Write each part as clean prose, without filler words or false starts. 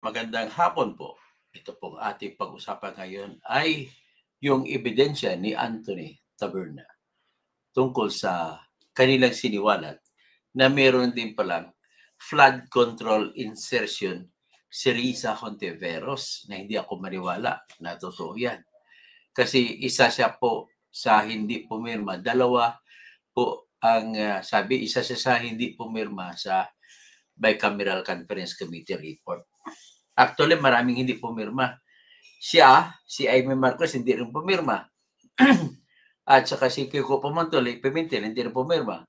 Magandang hapon po. Ito pong ating pag-usapan ngayon ay yung ebidensya ni Anthony Taberna tungkol sa kanilang siniwalat na meron din palang flood control insertion si Risa Hontiveros na hindi ako maniwala na totoo yan. Kasi isa siya po sa hindi pumirma. Dalawa po ang sabi, isa siya sa hindi pumirma sa Bicameral Conference Committee report. Actually, maraming hindi pumirma. Siya, si Aimee Marcos, hindi rin pumirma. At saka si Kiko Pimentel, hindi rin pumirma.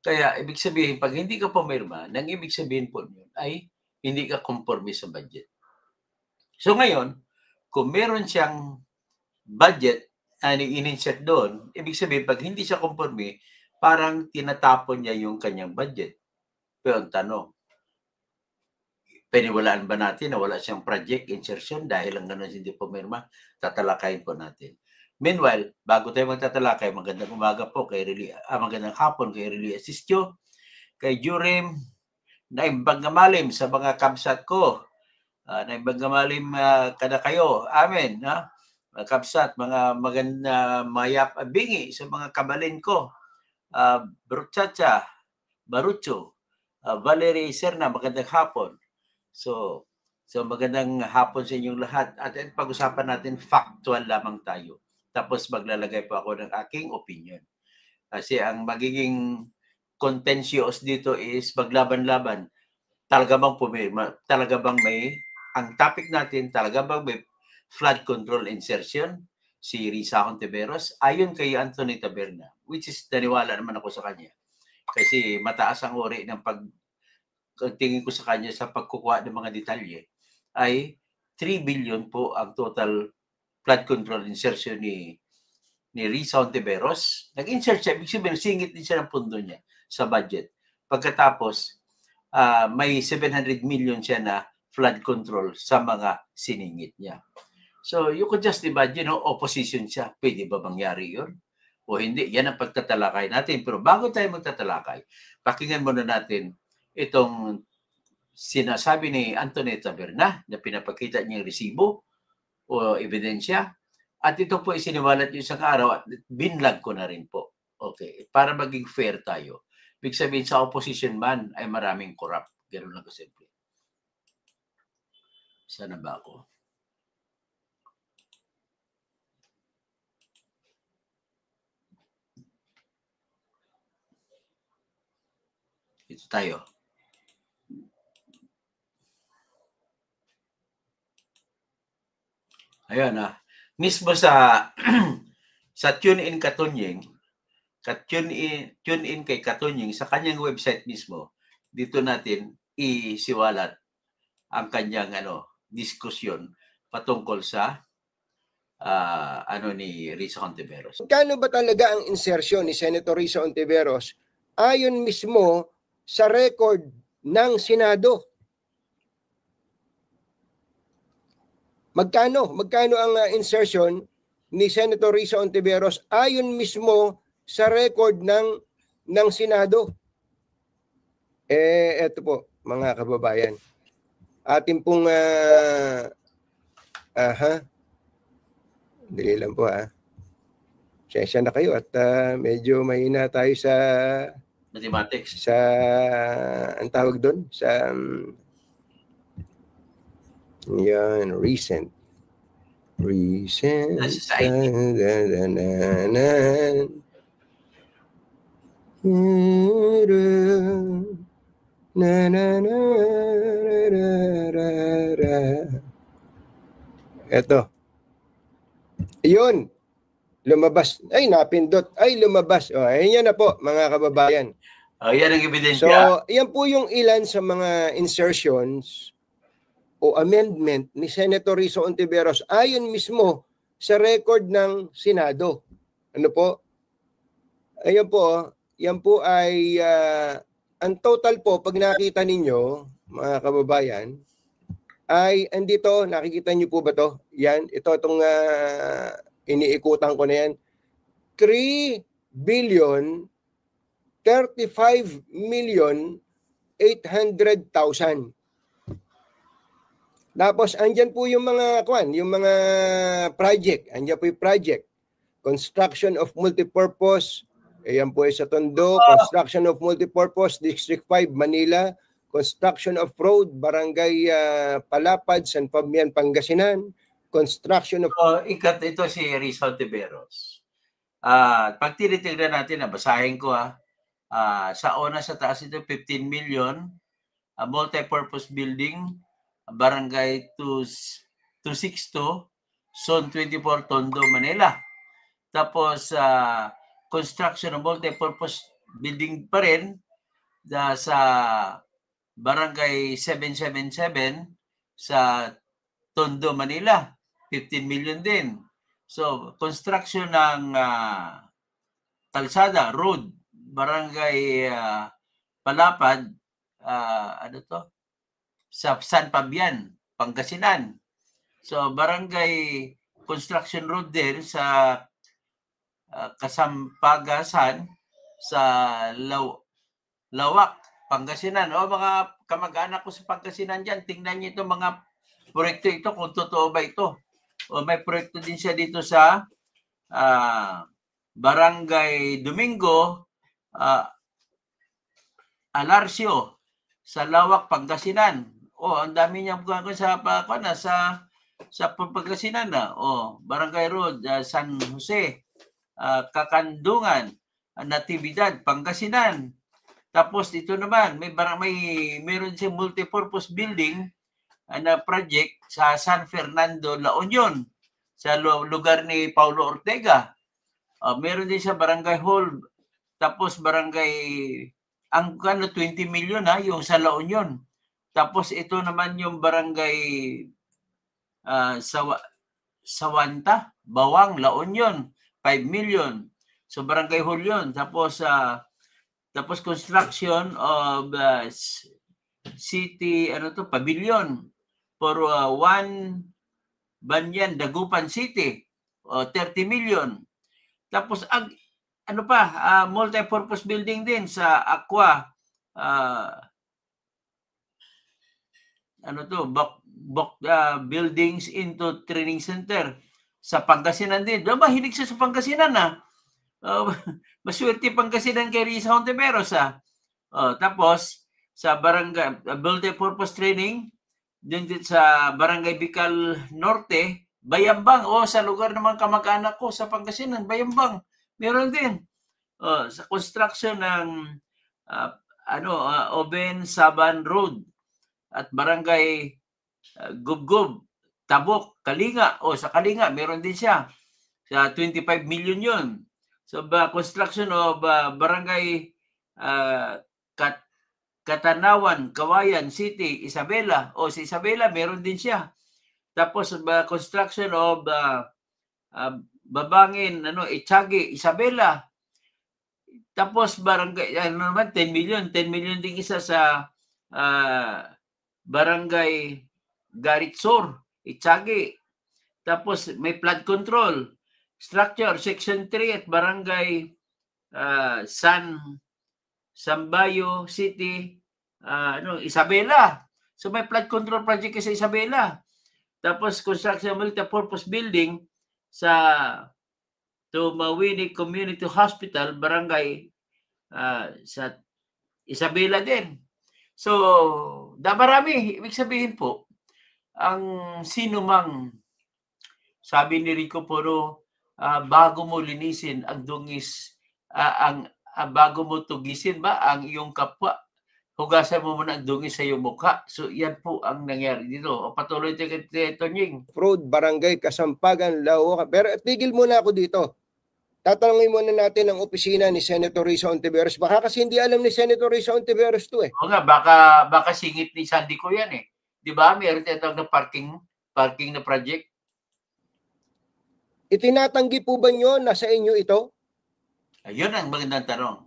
Kaya, ibig sabihin, pag hindi ka pumirma, nang ibig sabihin po yun ay hindi ka conforme sa budget. So ngayon, kung meron siyang budget na in-insert doon, ibig sabihin, pag hindi siya conforme, parang tinatapon niya yung kanyang budget. Pero ang tanong, paniwalaan ba natin na wala siyang project insertion dahil lang ganun hindi pumirma? Tatalakayin po natin. Meanwhile, bago tayo magtatalakay, magandang umaga po kay magandang hapon kay Rili Asistio, kay Jurem, naimbang malim sa mga kabsat ko. Naimbang malim kada kayo. Amen. Kabsat, mga maganda mayap bingi sa mga kabalin ko. Bruchacha, Barucho, Valerie Serna, magandang hapon. So magandang hapon sa inyong lahat at pag-usapan natin factual lamang tayo. Tapos maglalagay po ako ng aking opinion. Kasi ang magiging contentious dito is maglaban-laban. Talaga bang pumirma? Talaga bang may, ang topic natin, talaga bang may flood control insertion si Risa Hontiveros? Ayon kay Anthony Taberna, which is naniwala naman ako sa kanya. Kasi mataas ang uri ng tingin ko sa kanya sa pagkukuha ng mga detalye ay 3 billion po ang total flood control insertion ni Risa Hontiveros. Nag-insert siya, ibig sabihin, singit din siya ng pundo niya sa budget. Pagkatapos, may 700 million siya na flood control sa mga siningit niya. So, you could just imagine, opposition siya. Pwede ba mangyari yun? O hindi? Yan ang pagtatalakay natin. Pero bago tayo magtatalakay, pakinggan muna natin itong sinasabi ni Anthony Taberna na pinapakita niyang resibo o ebidensya. At ito po isiniwalat niyo isang araw at binlag ko na rin po. Okay, para maging fair tayo. Ibig sabihin sa opposition man ay maraming corrupt. Ganun lang kasimple. Sana ba ako? Ito tayo. Ayan mismo sa sa TuneIn Katunying, tune in kay Katunying sa kanyang website mismo, dito natin isiwalat ang kanyang diskusyon patungkol sa ni Risa Hontiveros. Kano ba talaga ang insertion ni Senator Risa Hontiveros ayon mismo sa record ng Senado? Magkano ang insertion ni Senator Risa Hontiveros ayon mismo sa record ng Senado? Eto po mga kababayan. Atin pong dali lang po Sensya na kayo at medyo mahina tayo sa mathematics. Sa ang tawag doon sa yan, recent. Ito. Yun. Lumabas. Ay, napindot. Ay, lumabas. Ayan na po, mga kababayan. Yan ang ebidensya. So, yan po yung ilan sa mga insertions o amendment ni Senator Risa Hontiveros ayon mismo sa record ng Senado. Ano po? Ayan po. Yan po ay ang total po, pag nakita ninyo, mga kababayan, ay andito, nakikita niyo po ba to? Yan, itong iniikutan ko na yan. 3 billion 35 million 800,000. Tapos andyan po yung mga yung mga project. Andyan po yung project. Construction of multipurpose. Ayan po ay sa Tondo. Construction of multipurpose District 5 Manila. Construction of road Barangay Palapad San Fabian Pangasinan. Construction of Ito si Rizal Tiberos. Pag tinitignan natin, basahin ko sa una sa taas ito 15 million, multi-purpose building, Barangay 262, Zone 24, Tondo, Manila. Tapos construction of multi-purpose building pa rin sa Barangay 777 sa Tondo, Manila. 15 million din. So, construction ng kalsada, road, Barangay Palapad, sa San Fabian, Pangasinan. So, barangay construction road din sa Kasampagasan sa Lawak, Pangasinan. Mga kamag-anak ko sa Pangasinan dyan, tingnan niyo itong mga proyekto ito, kung totoo ba ito. May proyekto din siya dito sa Barangay Domingo, Alarcio, sa Lawak, Pangasinan. Ang dami niyang sa Pangasinan na. Barangay Road, San Jose, Kakandungan, Natividad, Pangasinan. Tapos ito naman, meron siyang multipurpose building na project sa San Fernando, La Union, sa lugar ni Paulo Ortega. Meron din sa Barangay Hall, tapos Barangay, ang 20 million yung sa La Union. Tapos ito naman yung Barangay Sawanta, Bawang, La Union, 5 million. So Barangay Hall yun. Tapos construction of city, pavilion for one Banyan, Dagupan City, 30 million. Tapos multi-purpose building din sa Aqua, buildings into training center sa Pangasinan din. Mahilig siya sa Pangasinan maswerte Pangasinan kay Rizal Tiberos tapos sa barangay multi-purpose training din sa Barangay Bicol Norte, Bayambang, sa lugar naman kamag-anak ko sa Pangasinan, Bayambang, meron din. Sa construction ng Oben Saban Road at Barangay Gubgub, Tabok, Kalinga. Sa Kalinga, meron din siya. Sa 25 million yun. So, construction of Barangay Katanawan, Kawayan City, Isabela. Si Isabela, meron din siya. Tapos, construction of Babangin, Echagi, Isabela. Tapos, barangay, 10 million. 10 million din isa sa Barangay Garitsur, Echagi. Tapos, may flood control structure, Section 3 at Barangay Sambayo City, Isabela. So may flood control project sa Isabela. Tapos construction multi-purpose building sa Tumawini Community Hospital, Barangay sa Isabela din. So, marami. Ibig sabihin po, ang sino mang, sabi ni Rico Poro, bago mo linisin ang dungis, bago mo tugisin ang iyong kapwa, hugasan mo muna ang dungis sa iyong mukha. So, yan po ang nangyari dito. Patuloy Tonying. Road, Barangay Kasampagan, Lawak. Pero tigil muna ako dito. Tatanungin muna natin ang opisina ni Senator Rizal Ontiveros. Baka kasi hindi alam ni Senator Rizal Ontiveros to baka singit ni Sandy ko yan Di ba? Meron tinatawag na parking na project. Itinatanggi po ba nyo na sa inyo ito? Ayun ang magandang tanong.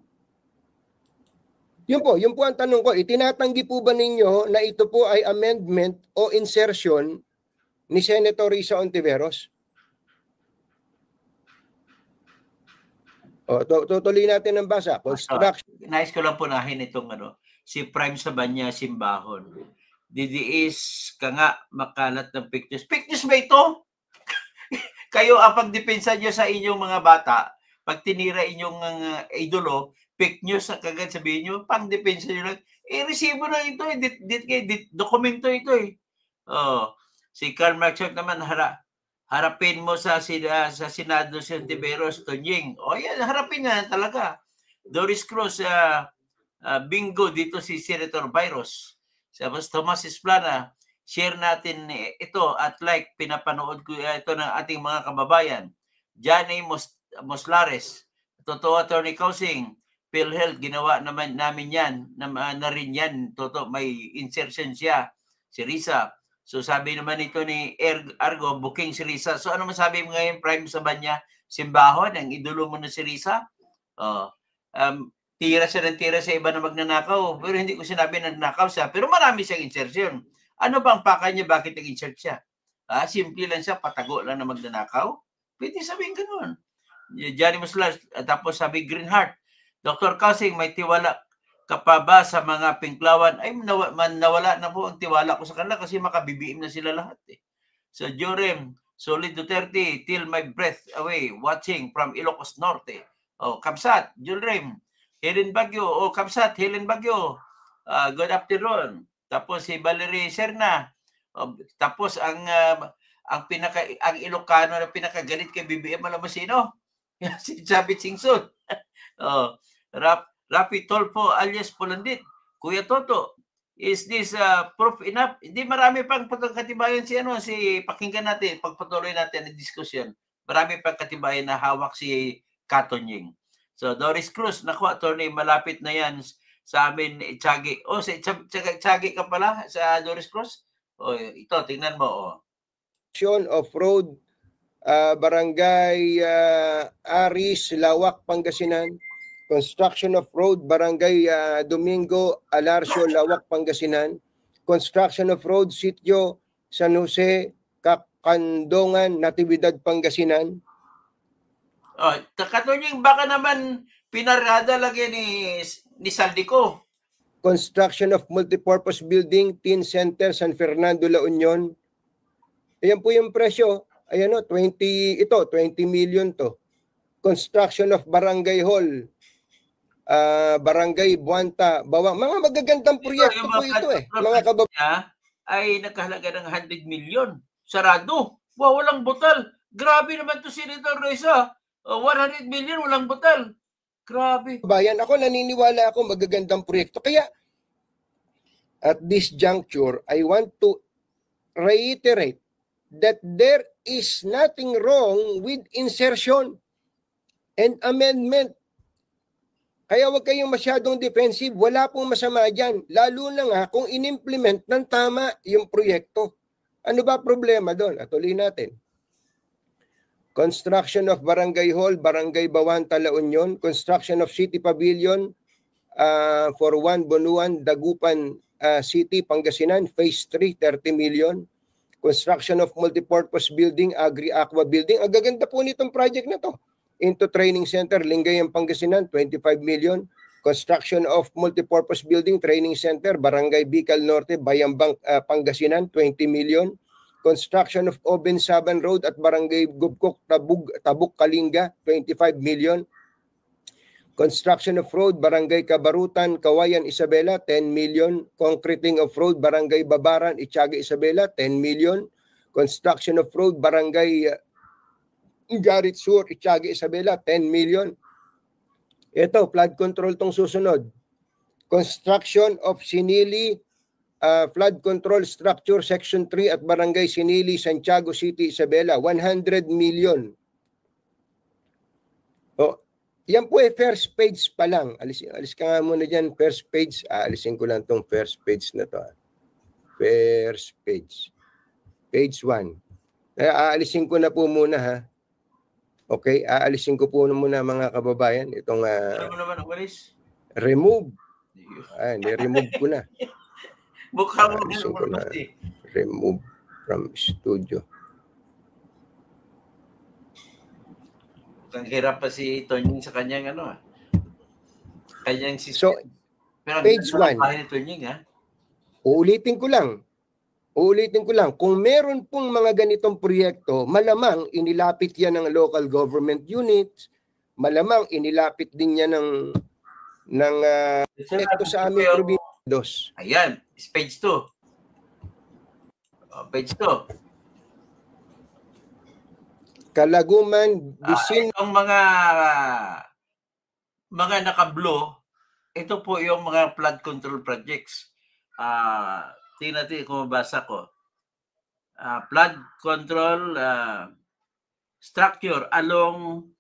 Yun po ang tanong ko. Itinatanggi po ba ninyo na ito po ay amendment o insertion ni Senator Rizal Ontiveros? Tutuloy natin ang basa. Construction. Nais ko lang punahin itong si Prime Sabanya Simbahon. didiis ka nga makalat ng fake news. Fake news ba ito? Kayo ang pagdepensa nyo sa inyong mga bata, pag tinira inyong idolo, fake news ang kagad sabihin nyo, pang-depensa nyo lang, resibo na ito, dokumento ito eh. Si Carl Marchuk naman, harapin mo sa Senado si Ontiveros, Tonying. Yan, harapin na talaga. Doris Cruz, bingo dito si Senator Virus. Tapos Tomas Esplana, share natin ito at like, pinapanood ko ito ng ating mga kababayan. Johnny Moslares, totoo Attorney Kausing, PhilHealth, ginawa naman namin yan, na rin yan, totoo, may insertion siya, si Risa. So sabi naman ito ni Argo, booking si Risa. So ano masabi mo ngayon, Prime sa banya, simbahon, ang idolo mo na si Risa? Tira siya ng tira sa iba na magnanakaw, pero hindi ko sinabi na nagnakaw siya, pero marami siyang insertion. Ano bang pakay niya, bakit nag-insert siya? Simple lang siya, patago lang na magnanakaw? Pwede sabihin ganoon. Johnny Muslas, tapos sabi Greenheart, Dr. Kausing, may tiwala ka pa ba sa mga pinklawan? Ay, nawala na po ang tiwala ko sa kanila kasi makabibiim na sila lahat eh. So, Jorem, Solid Duterte, till my breath away, watching from Ilocos Norte. Kamsat, Julrem, Helen Bagyo, Kamsat, Helen Bagyo, good afternoon. Tapos si Valerie Serna, tapos ang Ilocano na pinakagalit kay BBM, alam mo sino? Si Chavit Singson. Rapi Tolpo alias Polandit. Kuya Toto, is this proof enough? Hindi, marami pang katibayan si pakinggan natin, pagpatuloy natin ang diskusyon. Marami pang katibayan na hawak si Katonying. So Doris Cruz, naku, attorney, malapit na yan sa amin, Tiagi. Si Tiagi ka pala sa Doris Cruz? Ito, tingnan mo. Of road, Barangay Aris, Lawak, Pangasinan. Construction of road, Barangay Domingo, Alarcio, Lawak, Pangasinan. Construction of road, Sitio, San Jose, Kakandongan, Natividad, Pangasinan. Katonying, baka naman pinarada lagi ni Saldico. Construction of multipurpose building, Teen Center, San Fernando, La Union. Ayan po yung presyo. Ayan o, 20 million to. Construction of barangay hall, barangay Buanta, Bawang. Mga magagandang proyekto po ito eh. Mga kababayan. Ay nakahalaga ng 100 million. Sarado. Wow, walang butal. Grabe naman to Senator Reza. 100 million, walang butal. Grabe. Bayan, ako naniniwala ako magagandang proyekto. Kaya, at this juncture, I want to reiterate that there is nothing wrong with insertion and amendment. Kaya huwag kayong masyadong defensive. Wala pong masama dyan. Lalo na nga kung in-implement ng tama yung proyekto. Ano ba problema doon? Tuloy natin. Construction of Barangay Hall, Barangay Bawanta, La Union. Construction of City Pavilion for 1 Bonuan, Dagupan City, Pangasinan. Phase 3, 30 million. Construction of Multipurpose Building, Agri-Aqua Building. Ang gaganda po nitong project na to. Into Training Center, Lingayen, Pangasinan, 25 million. Construction of Multipurpose Building, Training Center, Barangay Bicol Norte, Bayambang, Pangasinan, 20 million. Construction of Oben Saban Road at Barangay Gubkok, Tabuk, Kalinga, 25 million. Construction of road, Barangay Kabarutan, Kawayan, Isabela, 10 million. Concreting of road, Barangay Babaran, Itiaga, Isabela, 10 million. Construction of road, Barangay Garit Sur, Itiaga, Isabela, 10 million. Ito, flood control tong susunod. Construction of Sinili Flood Control Structure Section 3 at Barangay Sinili, Santiago City, Isabela, 100 million. Yan po first page pa lang. Alis ka nga muna dyan, first page. Alisin ko lang tong first page na to. First page. Page 1. Aalisin ko na po muna ha. Okay, aalisin ko po muna mga kababayan. Itong ano naman ang walis? Remove. Ni-remove ko na. Mukha mo na. Remove from studio. Ang hirap pa si Tonying sa kanyang kanyang system. So, pero page 1. Pero ni Tonying Uulitin ko lang, kung meron pong mga ganitong proyekto, malamang inilapit yan ng local government units, malamang inilapit din yan ng proyekto sa aming probinsya. Ayan, page 2. Page 2. Kalaguman, Bisin. Itong mga naka-blue, ito po yung mga flood control projects. Tingnan natin kung mabasa ko. Flood control structure along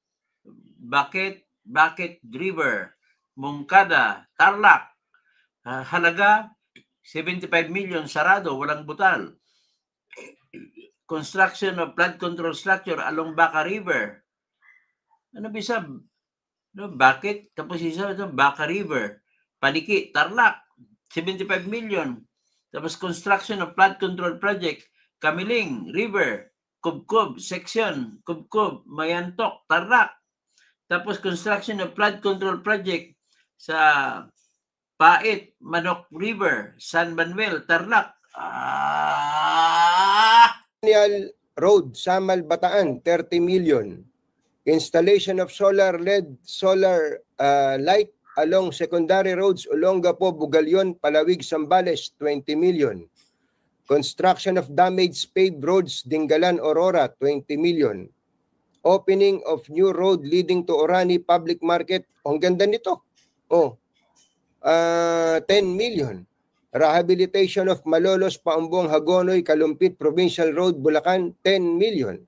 Bakit River, Moncada, Tarlac. Halaga 75 million, sarado, walang butal. Construction of flood control structure along Baca River. Ano bisa? No, bakit? Tapos isa ito, Baca River. Paniki, Tarlac, 75 million. Tapos construction of flood control project, Kamiling River, Kubkub section, Kubkub, Mayantok, Tarlac. Tapos construction of flood control project sa Pait, Manok River, San Manuel, Tarlac. Road, Samal, Bataan, 30 million. Installation of solar light along secondary roads, Olongapo, Bugalyon, Palawig, Sambales, 20 million. Construction of damaged paved roads, Dingalan, Aurora, 20 million. Opening of new road leading to Orani Public Market. Ang ganda nito. 10 million. Rehabilitation of Malolos, Paambong, Hagonoy, Kalumpit, Provincial Road, Bulacan, 10 million.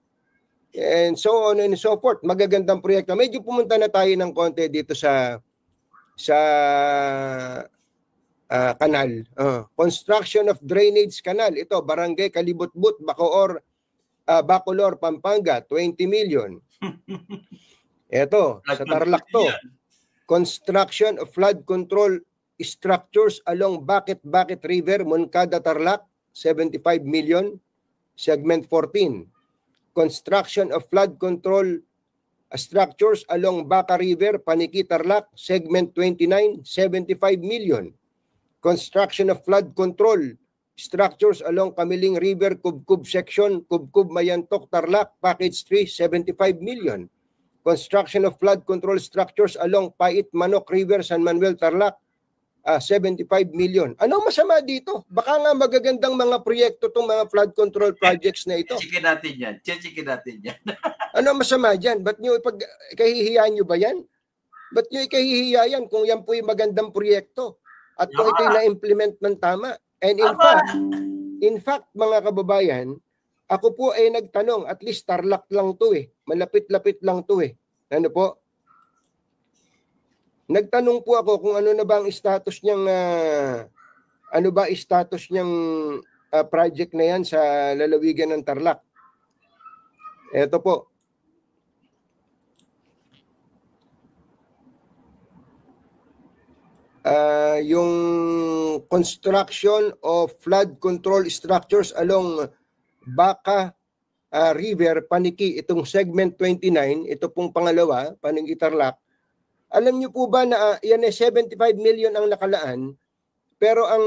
And so on and so forth. Magagandang proyekto. Medyo pumunta na tayo ng konti dito sa kanal. Construction of drainage canal. Ito, Barangay Kalibutbut, Bacolor, Pampanga, 20 million. Ito, sa Tarlac to. Construction of flood control structures along Bakit River, Moncada, Tarlac, 75 million. Segment 14. Construction of flood control structures along Baca River, Paniki, Tarlac, segment 29, 75 million. Construction of flood control structures along Kamiling River, Kubkub section, Kubkub, Mayantok, Tarlac, package 3, 75 million. Construction of flood control structures along Pait, Manok River, San Manuel, Tarlac, 75 million. Ano masama dito? Baka nga magagandang mga proyekto itong mga flood control projects na ito. Chikin natin yan. Ano masama dyan? Ba't nyo ikahihiya nyo ba yan? Ba't nyo ikahihiya yan kung yan po yung magandang proyekto? At kung ito'y na-implement ng tama? And in fact, mga kababayan, ako po ay nagtanong, at least Tarlac lang to eh. Malapit-lapit lang to eh. Ano po? Nagtanong po ako kung ano na ba ang status niyang project na yan sa lalawigan ng Tarlac. Ito po. Yung construction of flood control structures along Baca River, Paniki, itong segment 29, ito pong pangalawa, Paniki, Tarlac. Alam niyo po ba na yan ay 75 million ang nakalaan, pero ang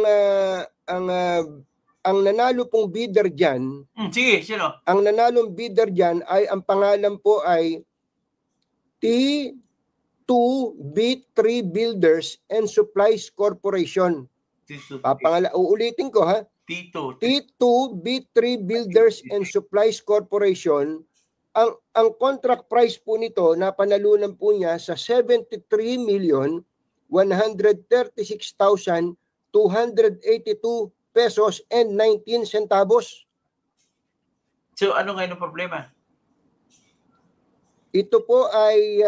nanalo pong bidder diyan, sige, sino? Ang nanalong bidder diyan ay ang pangalan po ay T2 B3 Builders and Supplies Corporation. Uulitin ko ha. T2 B3 Builders and Supplies Corporation. Ang contract price po nito, napanalunan po niya sa 73,136,282 pesos and 19 centavos. So ano ngayon ang problema? Ito po ay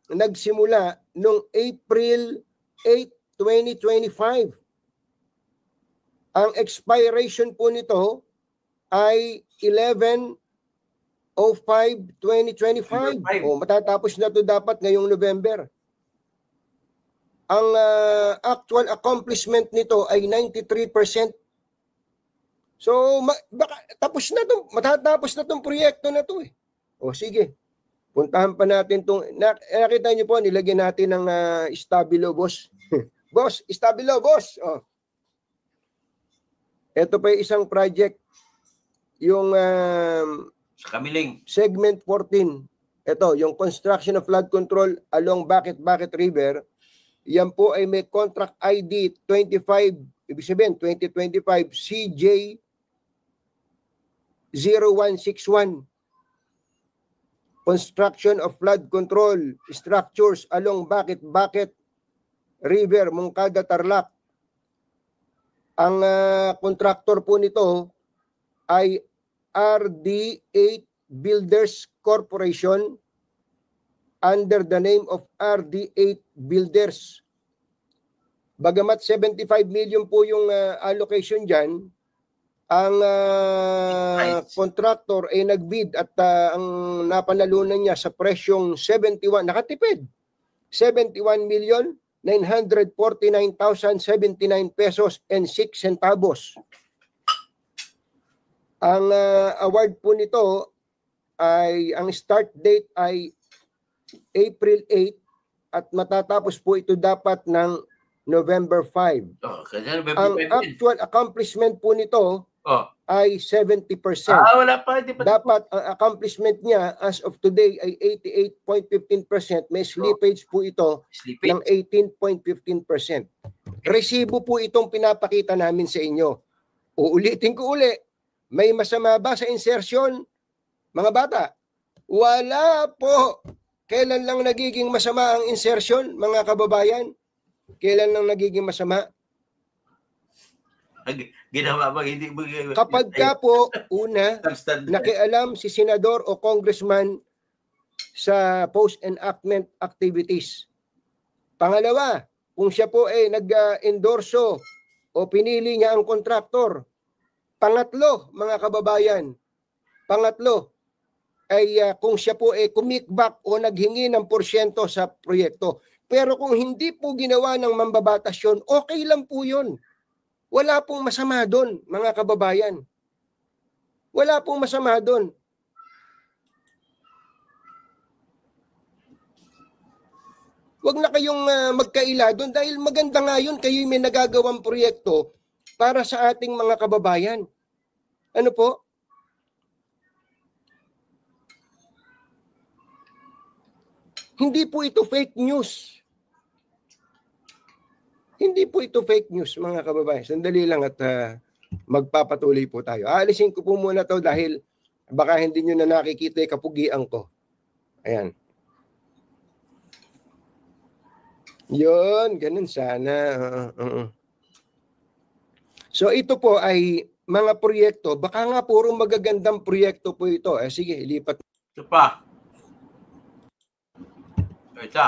nagsimula noong April 8, 2025. Ang expiration po nito ay 11/05/2025. Matatapos na ito dapat ngayong November. Ang actual accomplishment nito ay 93%. So, tapos na ito. Matatapos na itong proyekto na ito eh. O sige, puntahan pa natin itong, nakita niyo po, nilagyan natin ng Stabilo, boss. Boss, Stabilo, boss. O. Ito pa yung isang project, yung Sa Kamiling. segment 14. Ito, yung construction of flood control along Bakit River. Yan po ay may contract ID 25, ibig sabihin 2025 CJ 0161. Construction of flood control structures along Bakit River, Moncada, Tarlac. Ang contractor po nito ay RD8 Builders Corporation under the name of RD8 Builders. Bagamat 75 million po yung allocation dyan, ang contractor ay nagbid at ang napanalunan niya sa presyong 71, nakatipid, 71,949,079 pesos and 6 centavos. Ang award po nito ay, ang start date ay April 8 at matatapos po ito dapat ng November 5. Ang actual accomplishment po nito ay 70%. Wala pa. Di pa. Dapat ang accomplishment niya as of today ay 88.15%. May slippage po ito ng 18.15%. Resibo po itong pinapakita namin sa inyo. Uulitin ko uli. May masama ba sa insertion, mga bata? Wala po. Kailan lang nagiging masama ang insertion, mga kababayan? Kailan lang nagiging masama? Ginawa ba? Hindi mo. Kapag ka po, una, nakialam si senador o congressman sa post-enactment activities. Pangalawa, kung siya po ay nag-endorso o pinili niya ang kontraktor. Pangatlo, mga kababayan, ay kung siya po ay kumikback o naghingi ng porsyento sa proyekto. Pero kung hindi po ginawa ng mambabatas yun, okay lang po yun. Wala pong masama doon, mga kababayan. Wala pong masama doon. Huwag na kayong magkaila doon dahil maganda nga yun, kayo may nagagawang proyekto para sa ating mga kababayan. Ano po? Hindi po ito fake news. Hindi po ito fake news, mga kababayan. Sandali lang at magpapatuloy po tayo. Aalisin ko po muna to dahil baka hindi nyo na nakikita yung kapugian ko. Ayan. Yun, ganun sana. So ito po ay mga proyekto. Baka nga puro magagandang proyekto po ito. Sige, ilipat. Ito pa. Ito.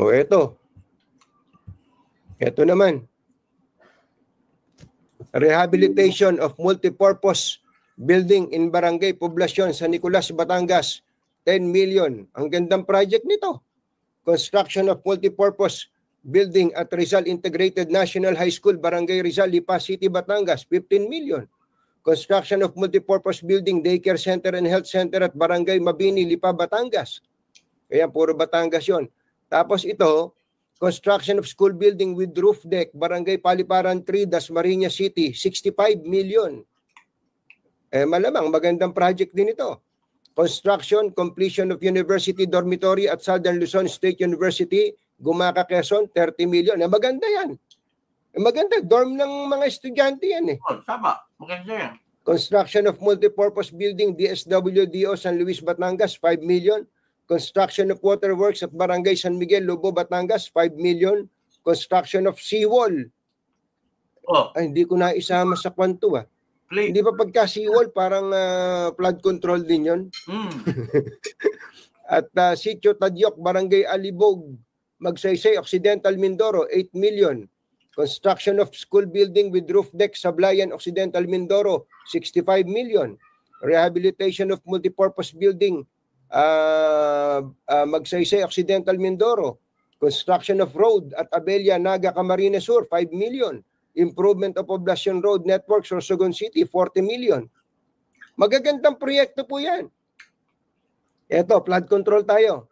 O ito. Ito naman. Rehabilitation of multipurpose building in Barangay Poblacion sa Nicolas, Batangas. 10 million. Ang gandang project nito. Construction of multipurpose building at Rizal Integrated National High School, Barangay Rizal, Lipa City, Batangas. 15 million. Construction of multipurpose building, daycare center and health center at Barangay Mabini, Lipa, Batangas. Kaya puro Batangas yun. Tapos ito, construction of school building with roof deck, Barangay Paliparan 3, Dasmariñas City, 65 million. Malamang magandang project din ito. Construction, completion of university dormitory at Southern Luzon State University, Gumaca, Quezon, 30 million. Maganda yan. Maganda, dorm ng mga estudyante yan . Tama, maganda yan. Construction of multipurpose building, DSWDO San Luis, Batangas, 5 million. Construction of waterworks at Barangay San Miguel, Lobo, Batangas, 5 million. Construction of seawall. Ay, hindi ko na isama sa kwanto . Hindi pa pagka seawall, parang flood control din yun. At Sitio Tadyok, Barangay Alibog, Magsaysay, Occidental, Mindoro, 8 million. Construction of school building with roof deck, Sablayan, Occidental, Mindoro, 65 million. Rehabilitation of multipurpose building, Magsaysay, Occidental, Mindoro. Construction of road at Abella, Naga, Camarines Sur, 5 million. Improvement of Poblacion Road Network, Sorsogon City, 40 million. Magagandang proyekto po yan. Ito, flood control tayo.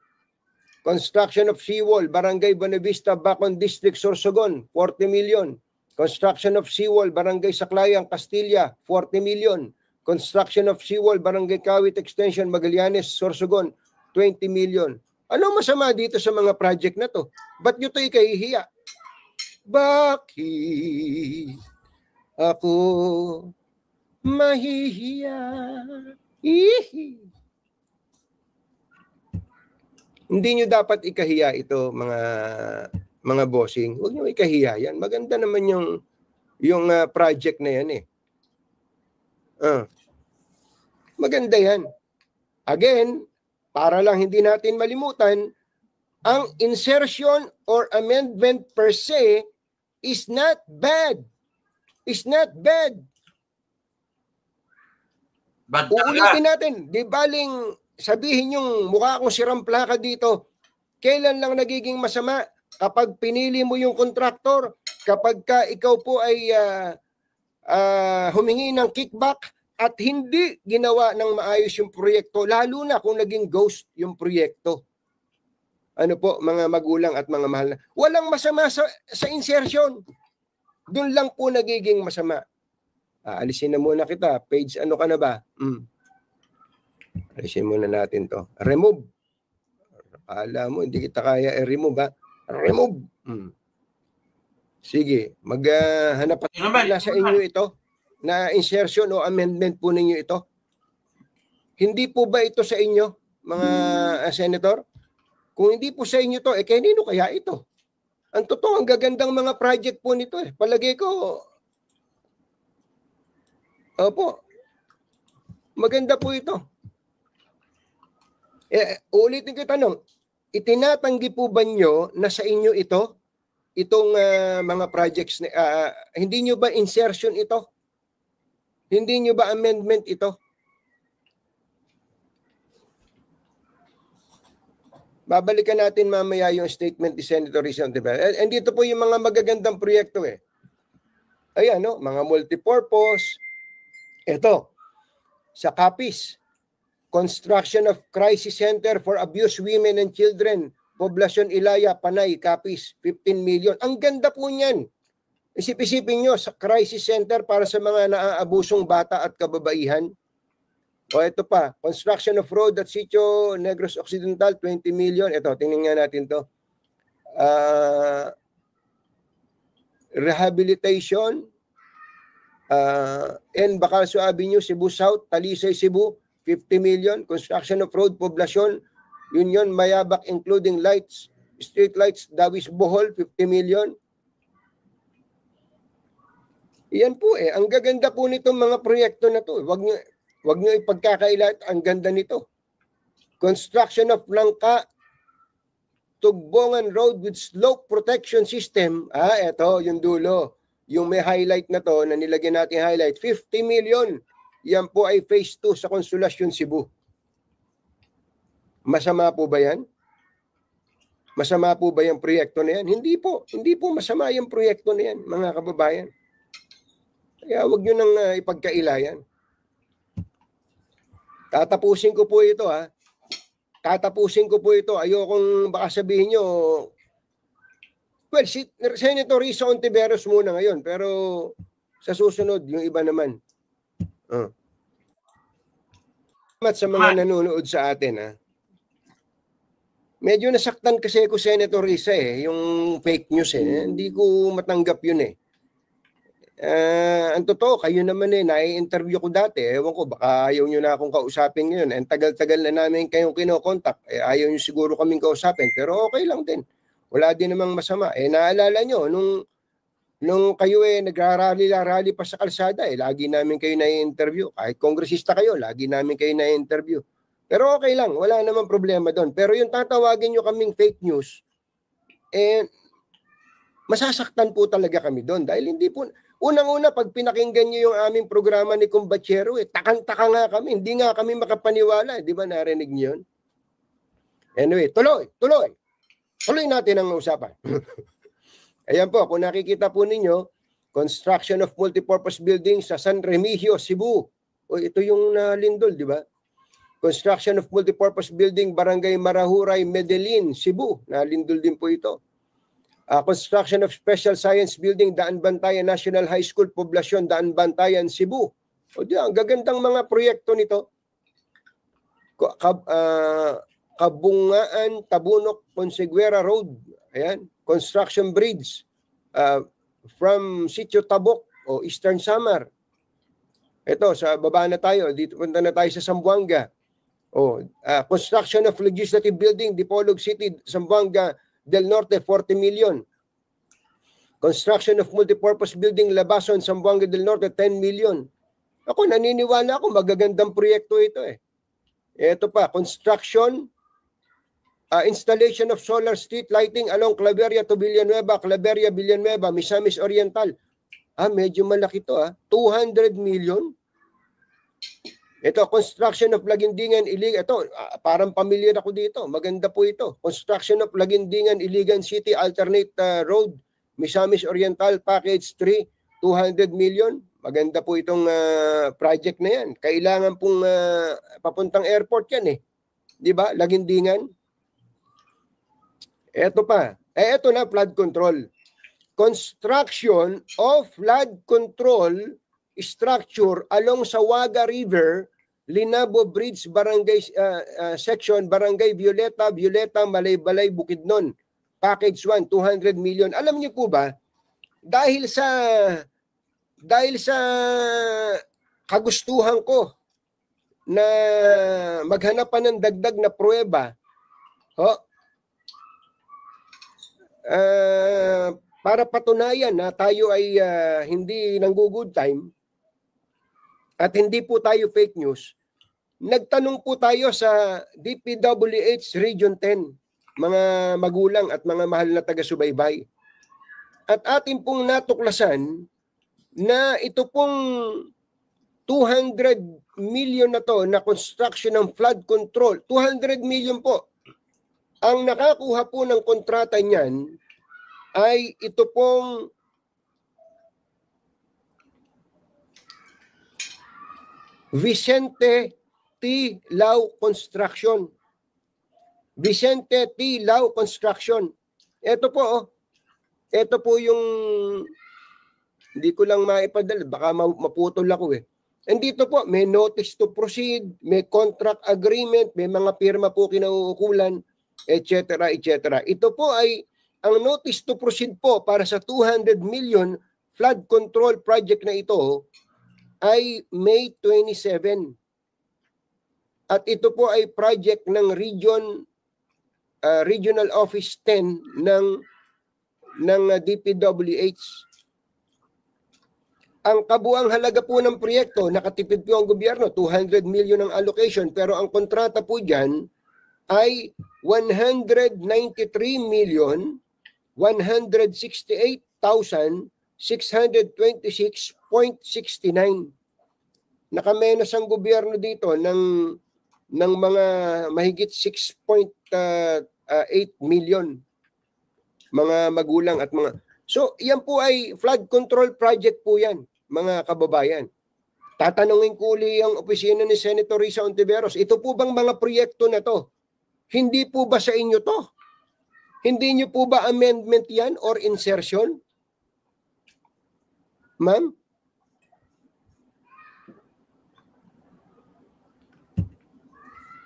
Construction of seawall, Barangay Buenavista, Bacon District, Sorsogon, 40 million. Construction of seawall, Barangay Saclayan, Castilla, 40 million. Construction of seawall, Barangay Kawit Extension, Magallanes, Sorsogon, 20 million. Ano masama dito sa mga project na to? Ba't nyo ito ikahihiya? Bakit ako mahihiya? Ihi. Hindi nyo dapat ikahiya ito, mga bossing. Huwag nyo ikahiya yan. Maganda naman yung project na yan eh. Maganda yan. Again, para lang hindi natin malimutan, ang insertion or amendment per se is not bad. Is not bad. Uulitin natin. Di baling sabihin yung mukha akong siramplaka dito. Kailan lang nagiging masama? Kapag pinili mo yung kontraktor, kapag ikaw po ay humingi ng kickback at hindi ginawa ng maayos yung proyekto, lalo na kung naging ghost yung proyekto. Ano po, mga magulang at mga mahal na. Walang masama sa insertion. Doon lang po nagiging masama. Alisin na muna kita. Page ano ka na ba? Alisin muna natin to. Remove. Akala mo, hindi kita kaya i-remove ha? Remove. Sige, maghanap na sa inyo ito na insertion o amendment po ninyo ito. Hindi po ba ito sa inyo, mga senator? Kung hindi po sa inyo to, kanino kaya ito? Ang totoo, ang gagandang mga project po nito eh. Palagay ko, opo, maganda po ito. Ulitin ko yung tanong, itinatanggi po ba nyo na sa inyo ito? Itong mga projects, hindi nyo ba insertion ito? Hindi nyo ba amendment ito? Babalikan natin mamaya yung statement ni Senator Risa Ontiveros. And dito po yung mga magagandang proyekto eh. Ayan, no? Mga multipurpose. Ito, sa Capiz, Construction of Crisis Center for Abused Women and Children, Poblacion Ilaya, Panay, Capiz, 15 million. Ang ganda po niyan. Isip-isipin nyo, sa crisis center para sa mga naaabusong bata at kababaihan. O ito pa, construction of road at Sitio Negros Occidental, 20 million. Ito, tingnan nga natin to. Rehabilitation and Bacalso Avenue, Cebu South, Talisay, Cebu, 50 million. Construction of road, Poblacion, Union, Mayabak, including lights, street lights, Dawis, Bohol, 50 million. Yan po eh. Ang gaganda po nitong mga proyekto na to. Wag nyo ipagkakailat, ang ganda nito. Construction of Langka, Tugbongan Road with slope protection system. Ito, yung dulo. Yung may highlight na to, na nilagyan natin highlight, 50 million. Yan po ay phase 2 sa Consolacion, Cebu. Masama po ba yan? Masama po ba yung proyekto na yan? Hindi po. Hindi po masama yung proyekto na yan, mga kababayan. Kaya wag nyo nang ipagkailayan. Tatapusin ko po ito ha. Tatapusin ko po ito. Ayokong baka sabihin nyo, well, si Senator Risa Ontiveros muna ngayon, pero sa susunod, yung iba naman. Salamat sa mga nanonood sa atin ha. Medyo nasaktan kasi ako, Senator Risa yung fake news Hindi ko matanggap yun ang totoo, kayo naman nai-interview ko dati. Ewan ko, baka ayaw nyo na akong kausapin ngayon. And tagal-tagal na namin kayong kinokontak. Ayaw nyo siguro kaming kausapin. Pero okay lang din. Wala din namang masama. Naalala nyo, nung kayo nagrarally pa sa kalsada, lagi namin kayo nai-interview. Kahit kongresista kayo, lagi namin kayo nai-interview. Pero okay lang, wala namang problema doon. Pero yung tatawagin nyo kaming fake news, masasaktan po talaga kami doon. Dahil hindi po, unang-una, pag pinakinggan nyo yung aming programa ni Kumbachero, takang-taka nga kami. Hindi nga kami makapaniwala. Di ba narinig nyo yun? Anyway, tuloy natin ang usapan. Ayan po, kung nakikita po ninyo, construction of multipurpose building sa San Remigio, Cebu. Ito yung Lindol, di ba? Construction of multipurpose building, Barangay Marahuray, Medellin, Cebu. Nalindol din po ito. Construction of Special Science Building, Daan Bantayan National High School, Poblasyon, Daan Bantayan, Cebu. O di, ang gagandang mga proyekto nito. Kabungaan, Tabunok, Ponseguera Road. Ayan. Construction Bridge from Sitio Tabok o Eastern Samar. Ito, sa baba na tayo. Dito punta na tayo sa Zamboanga. Construction of Legislative Building, Dipolog City, Zamboanga del Norte, 40 million. Construction of Multipurpose Building, Labason, Zamboanga del Norte, 10 million. Ako, naniniwala ako, magagandang proyekto ito eh. Ito pa, construction, installation of solar street lighting along Claveria to Villanueva, Claveria, Villanueva, Misamis Oriental. Medyo malaki to 200 million. Ito, construction of Lagindingan, Iligan. Ito, parang familiar ako dito. Maganda po ito. Construction of Lagindingan, Iligan City, Alternate Road, Misamis Oriental, Package 3, 200 million. Maganda po itong project na yan. Kailangan pong papuntang airport yan eh. Di ba? Lagindingan. Ito pa. Ito na, flood control. Construction of flood control structure along Sawaga River, Linabo Bridge, Barangay Section, Barangay Violeta, Malay-Balay, Bukidnon. Package 1, 200 million. Alam niyo po ba, dahil sa kagustuhan ko na maghanap pa ng dagdag na pruweba, para patunayan na tayo ay hindi nanggo-good time at hindi po tayo fake news, nagtanong po tayo sa DPWH Region 10, mga magulang at mga mahal na taga-subaybay. At atin pong natuklasan na ito pong 200 million na to na construction ng flood control, 200 million po. Ang nakakuha po ng kontrata niyan ay ito pong Vicente T. Lau Construction. Vicente T. Lau Construction. Ito po, ito po yung, hindi ko lang maipadala, baka maputol ako eh. And dito po, may notice to proceed, may contract agreement, may mga pirma po kinauukulan, etc. etc. Ito po ay, ang notice to proceed po para sa 200 million flood control project na ito ay May 27. At ito po ay project ng Regional Office 10 ng DPWH. Ang kabuang halaga po ng proyekto, nakatipid po ang gobyerno, 200 million ang allocation, pero ang kontrata po dyan ay 193,168,626.69. Nakamenos ang gobyerno dito ng mga mahigit 6.8 million mga magulang at mga. So, yan po ay flood control project po yan, mga kababayan. Tatanungin ko uli ang opisina ni Senator Risa Hontiveros, ito po bang mga proyekto na to? Hindi po ba sa inyo to? Hindi nyo po ba amendment yan or insertion? Ma'am?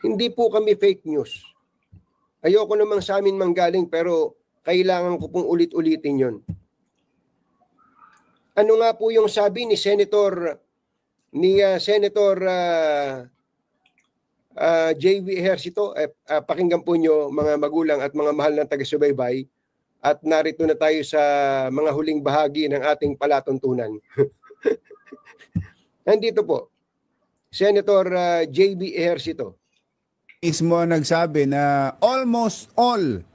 Hindi po kami fake news. Ayoko namang sa amin manggaling pero kailangan ko pong ulit-ulitin yon. Ano nga po yung sabi ni Senator J.V. Ejercito? Pakinggan po nyo mga magulang at mga mahal na taga-subaybay at narito na tayo sa mga huling bahagi ng ating palatuntunan. Nandito po, Senator J.V. Ejercito. Mismo nagsabi na almost all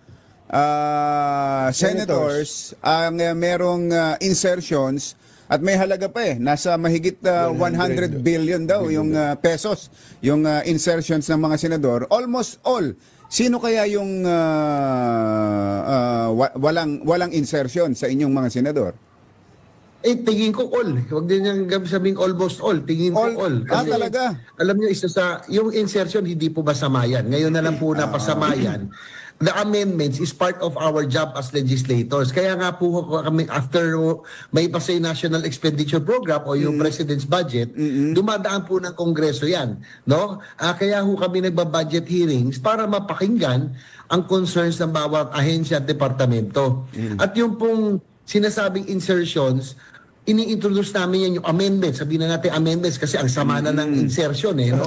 senators ang merong insertions at may halaga pa eh. Nasa mahigit 100 billion daw yung pesos, yung insertions ng mga senador. Almost all. Sino kaya yung walang insertion sa inyong mga senador? Tingin ko all. Huwag din niyang sabing almost all. Tingin ko all. Kasi, talaga? Alam niyo, isa sa, yung insertion, hindi po ba samayan? Ngayon na lang po napasamayan. the amendments is part of our job as legislators. Kaya nga po kami, after may pasay National Expenditure Program o yung President's Budget, dumadaan po ng Kongreso yan. No? Kaya ho kami nagba-budget hearings para mapakinggan ang concerns ng bawat ahensya at departamento. At yung pong sinasabing insertions, ini-introduce namin yan yung amendments. Sabihin na natin amendments kasi ang sama na ng insertion eh. No?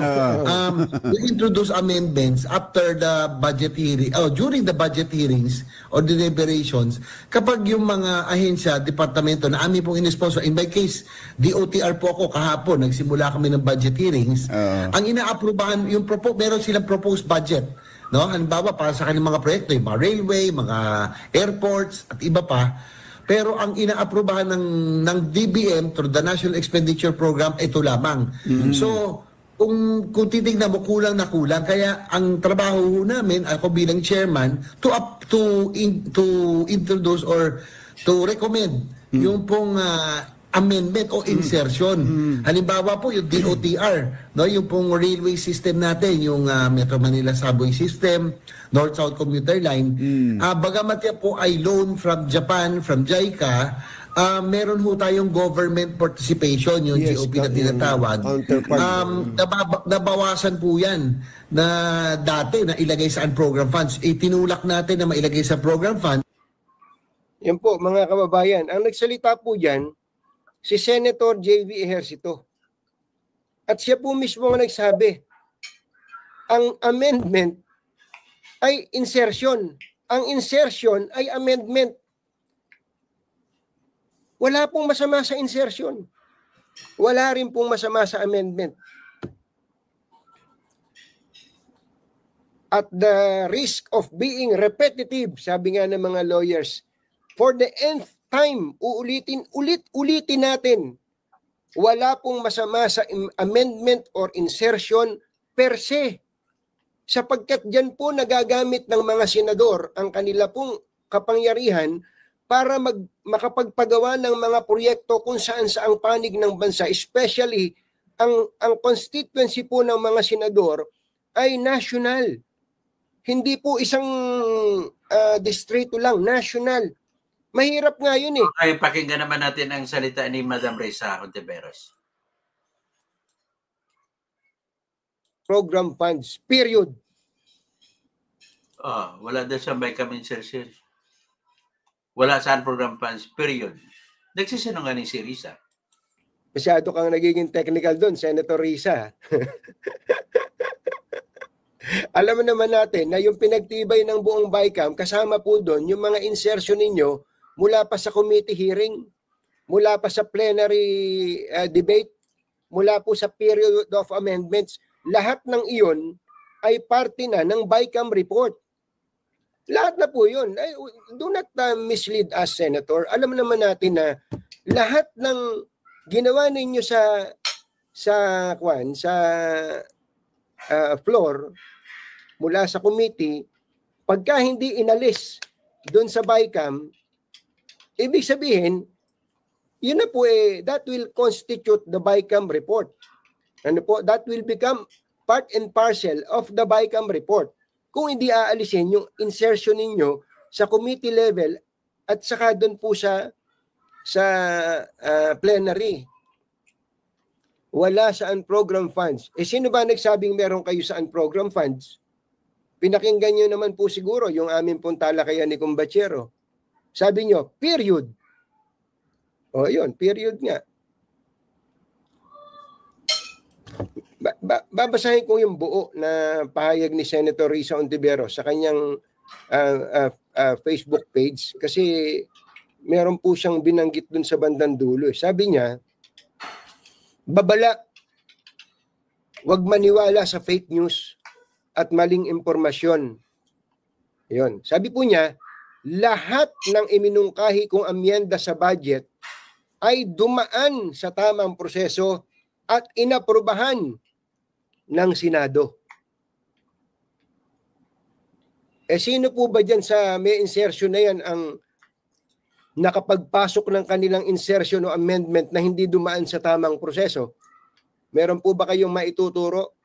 We introduce amendments after the budget hearing, during the budget hearings or deliberations, kapag yung mga ahensya, departamento na amin pong in-sponsor, in my case, DOTR po ako kahapon, nagsimula kami ng budget hearings, ang ina-aprobahan, meron silang proposed budget. No? Halimbawa, para sa kanilang mga proyekto, yung mga railway, mga airports, at iba pa. Pero ang inaaprubahan ng DBM through the National Expenditure Program, ito lamang. So, kung titignan mo, kulang na kulang. Kaya ang trabaho namin, ako bilang chairman, to introduce or to recommend yung pong amendment o insertion. Halimbawa po yung DOTR, no, yung pong railway system natin, yung Metro Manila Subway System, North-South Commuter Line. Bagamat yan po ay loan from Japan, from JICA, meron ho tayong government participation, yung GOP na tinatawag. Nabawasan po yan na dati na ilagay sa program funds. Itinulak natin na mailagay sa program funds. Yan po, mga kababayan. Ang nagsalita po dyan, si Senator J.V. Ejercito. At siya po mismo ang nagsabi, ang amendment ay insertion. Ang insertion ay amendment. Wala pong masama sa insertion. Wala rin pong masama sa amendment. At the risk of being repetitive, sabi nga ng mga lawyers, for the nth time, ulitin natin, wala pong masama sa amendment or insertion per se. Sapagkat dyan po nagagamit ng mga senador ang kanila pong kapangyarihan para makapagpagawa ng mga proyekto kung saan sa ang panig ng bansa, especially ang constituency po ng mga senador ay national. Hindi po isang distrito lang, national. Mahirap nga yun eh. Ay, pakinggan naman natin ang salita ni Madam Risa Hontiveros. Program funds, period. Wala daw sa may insertion. Wala saan program funds, period. Nagsisinungaling si Risa. Masyado kang nagiging technical doon, Senator Risa. Alam mo naman natin na yung pinagtibay ng buong BICAM, kasama po doon yung mga insertion ninyo mula pa sa committee hearing, mula pa sa plenary debate, mula po sa period of amendments. Lahat ng iyon ay parte na ng BICAM report. Lahat na po yun. Do not mislead us, Senator. Alam naman natin na lahat ng ginawa ninyo sa floor, mula sa committee, pagka hindi inalis doon sa BICAM, ibig sabihin, yun na po that will constitute the BICAM report. Ano po? That will become part and parcel of the BICAM report. Kung hindi aalisin yung insertion ninyo sa committee level at saka doon po sa plenary. Wala sa unprogram funds. Sino ba nagsabing meron kayo sa unprogram funds? Pinakinggan nyo naman po siguro yung aming pong talakayan ni Kumbachero. Sabi nyo, period. Yun, period nga. Babasahin ko yung buo na pahayag ni Senator Risa Hontiveros sa kanyang Facebook page kasi meron po siyang binanggit dun sa bandang dulo. Sabi niya, babala, wag maniwala sa fake news at maling impormasyon. Yun. Sabi po niya, lahat ng iminungkahi kong amyenda sa budget ay dumaan sa tamang proseso at inaprubahan ng Senado. Sino po ba dyan sa may insertion na yan ang nakapagpasok ng kanilang insertion o amendment na hindi dumaan sa tamang proseso? Meron po ba kayong maituturo?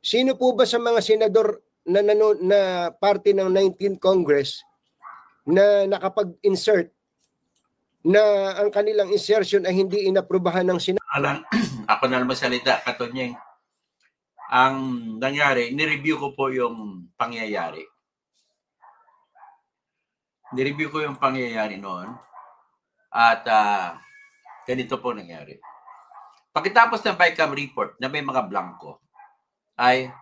Sino po ba sa mga senador na parte ng 19th Congress na nakapag-insert na ang kanilang insertion ay hindi inaprubahan ng Senado. Alam, ako na naman salita, Katonyeng. Ang nangyari, nireview ko po yung pangyayari. Nireview ko yung pangyayari noon. At ganito po nangyari. Pagkatapos ng BICAM report na may mga blanco, ay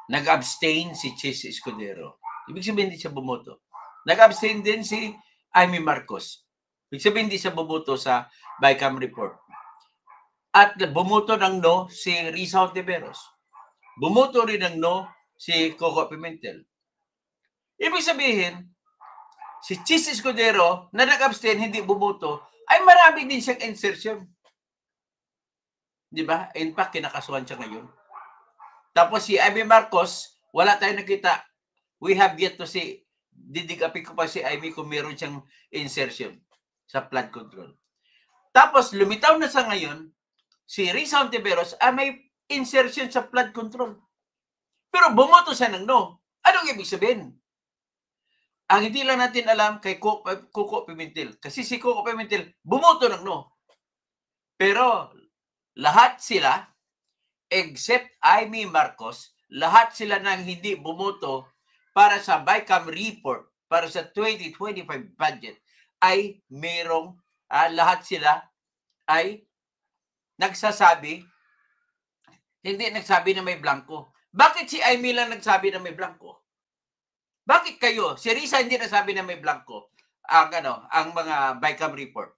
nag-abstain si Chis Escudero. Ibig sabihin hindi siya bumoto. Nag-abstain din si Amy Marcos. Ibig sabihin hindi siya bumoto sa BICAM report. At bumoto ng no si Risa Hontiveros. Bumoto rin ng no si Coco Pimentel. Ibig sabihin, si Chis Escudero na nag-abstain, hindi bumoto, ay marami din siyang insertion. Di ba? In fact, kinakasuhan siya ngayon. Tapos si Amy Marcos, wala tayong nakita. We have yet to see. Didigapin ko pa si Amy kung meron siyang insertion sa flood control. Tapos lumitaw na sa ngayon, si Risa Hontiveros ay may insertion sa flood control. Pero bumoto siya ng no. Anong ibig sabihin? Ang hindi lang natin alam kay Coco Pimentel. Kasi si Coco Pimentel bumoto ng no. Pero lahat sila, except Amy Marcos, lahat sila nang hindi bumoto para sa BICAM report, para sa 2025 budget, ay merong, lahat sila ay nagsasabi, hindi nagsabi na may blanco. Bakit si Amy lang nagsabi na may blanco? Bakit kayo? Si Risa hindi nagsabi na may blanco ang mga BICAM report.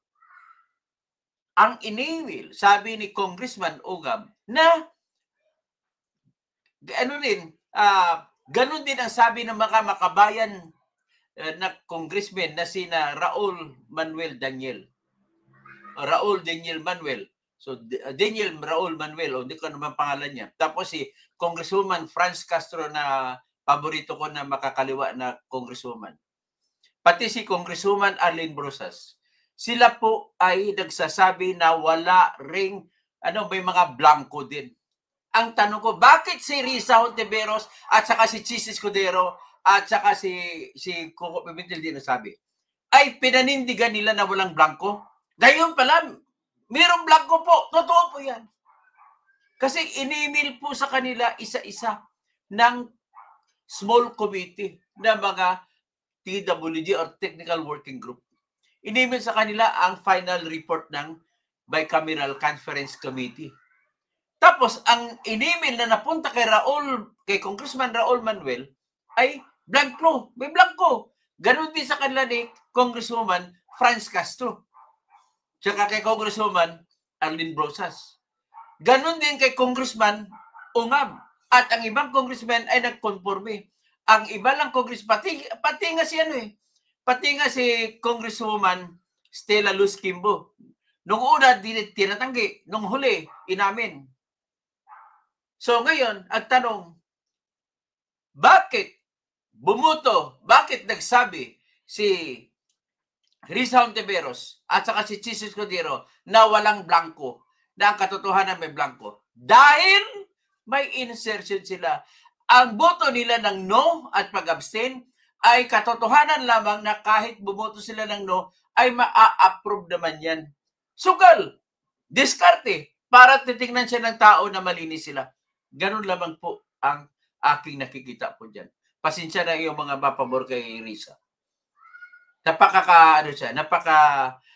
Ang iniwil, sabi ni Congressman Ugam, na ganun din ang sabi ng mga makabayan na congressman na sina Raul Daniel Manuel. So, Daniel Raul Manuel, hindi ko naman pangalan niya. Tapos si Congresswoman Franz Castro na paborito ko na makakaliwa na congresswoman. Pati si Congresswoman Arlene Brosas. Sila po ay nagsasabi na wala ring, may mga blanco din. Ang tanong ko, bakit si Risa Hontiveros at saka si Chis Escudero at saka si Coco Pimentel din nasabi? Ay pinanindigan nila na walang blanco? Ngayon pala, mayroong blanco po. Totoo po yan. Kasi in-email po sa kanila isa-isa ng small committee na mga TWG or Technical Working Group. In-email sa kanila ang final report ng Bicameral Conference Committee. Tapos, ang in-email na napunta kay Congressman Raul Manuel ay blanco. May blanco. Ganon din sa kanila ni Congresswoman Franz Castro. Tsaka kay Congresswoman Arlene Brosas. Ganon din kay Congressman Ungab. At ang ibang congressman ay nagkonforme. Ang iba lang congressman, pati nga si pati nga si Congresswoman Stella Luz Kimbo. Nung una, tinatanggi. Nung huli, inamin. So ngayon, ang tanong, bakit bumoto, bakit nagsabi si Risa Hontiveros at saka si Chis Escudero na walang blanco, na ang katotohanan may blanco? Dahil may insertion sila. Ang boto nila ng no at pag-abstain ay katotohanan lamang na kahit bumoto sila ng no, ay ma-approve naman yan. Sugal, diskarte, para titingnan siya ng tao na malinis sila. Ganun lamang po ang aking nakikita po dyan. Pasensya na yung mga mapabor kay Risa. Napaka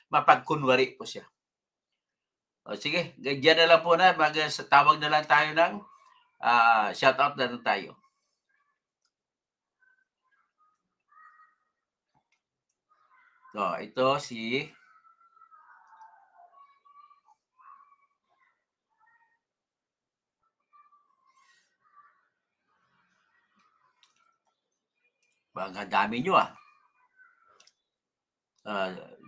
mapagkunwari po siya. O sige, dyan na lang po na, tawag na lang tayo ng shoutout na lang tayo. So, ito si ang dami nyo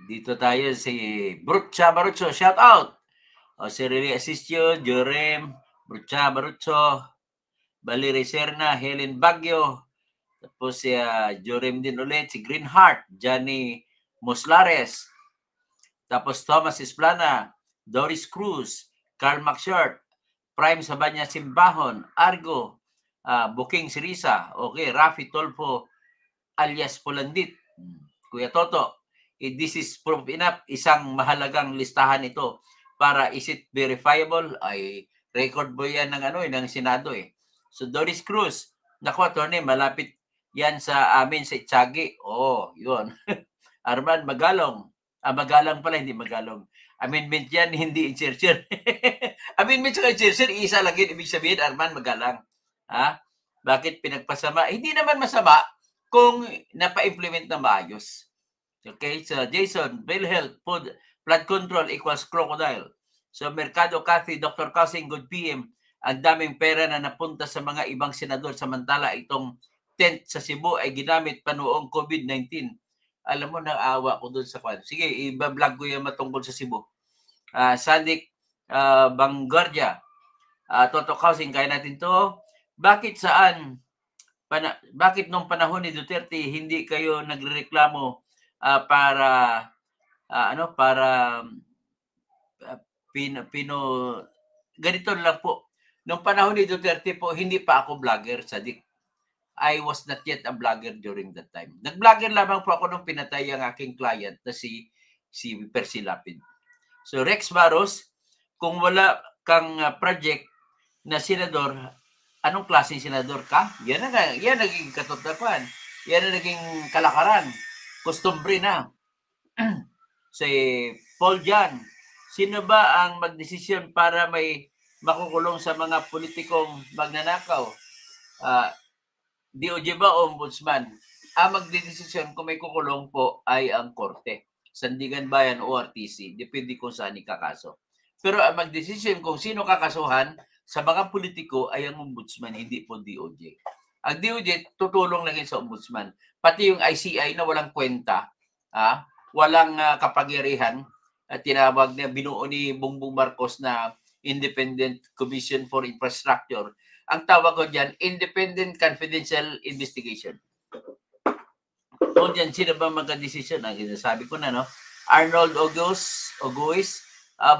dito tayo si Brutcha Barutso, shout out. Si Rili Asistio, Jorem, Brutcha Barutso, Valerie Serna, Helen Baguio, tapos si Jorem din ulit, si Greenheart, Johnny Moslares, tapos Thomas Esplana, Doris Cruz, Carl McShort, Prime Sabanya Simbahon, Argo, Booking Sirisa. Okay, Rafi Tolfo alias Polandit. Kuya Toto, this is proof enough. Isang mahalagang listahan ito para is it verifiable? Ay record bo yan ng Senado eh. So Doris Cruz, naku attorney, malapit yan sa amin sa Itsagi. Yun. Arman Magalong. Magalang pala, hindi Magalong. Amendment yan, hindi insertion. Amendment sa insertion, isa lang yun. Ibig sabihin, Arman Magalang. Bakit pinagpasama? Hindi naman masama kung napa-implement na maayos. Okay, so Jason, PhilHealth, flood control equals crocodile. So Mercado Cathy, Dr. Kausing, good PM. Ang daming pera na napunta sa mga ibang senador samantala itong tent sa Cebu ay ginamit pa noong COVID-19. Alam mo, naawa ko doon sa kwan. Sige, i-vlog ko yung matungkol sa Cebu. Sadik Banggardia, Toto Kausing, kaya natin to. Bakit nung panahon ni Duterte hindi kayo nagrereklamo para ganito lang po. Nung panahon ni Duterte po, hindi pa ako vlogger, Sadik. I was not yet a vlogger during that time. Nag-vlogger lamang po ako nung pinatay ang aking client na si Percy Lapid. So Rex Barros, kung wala kang project na senador, anong klaseng senador ka? Yan naging katotohanan. Yan ang naging kalakaran. Costumbre na. Si Paul Jan, sino ba ang magdesisyon para may makukulong sa mga politikong magnanakaw? DOJ ba o Ombudsman? Ang magdedesisyon kung may kukulong po ay ang Korte, Sandigan Bayan o RTC. Depende kung saan ikakaso. Pero ang magdesisyon kung sino kakasuhan sa mga politiko ay ang Ombudsman, hindi po DOJ. Ang DOJ, tutulong lang yun sa Ombudsman. Pati yung ICI na walang kwenta, walang kapangyarihan, at tinawag na binuo ni Bongbong Marcos na Independent Commission for Infrastructure. Ang tawag ko dyan, Independent Confidential Investigation. O dyan, sino ba magka-decision? Ang sabi ko na, no? Arnold Ogois,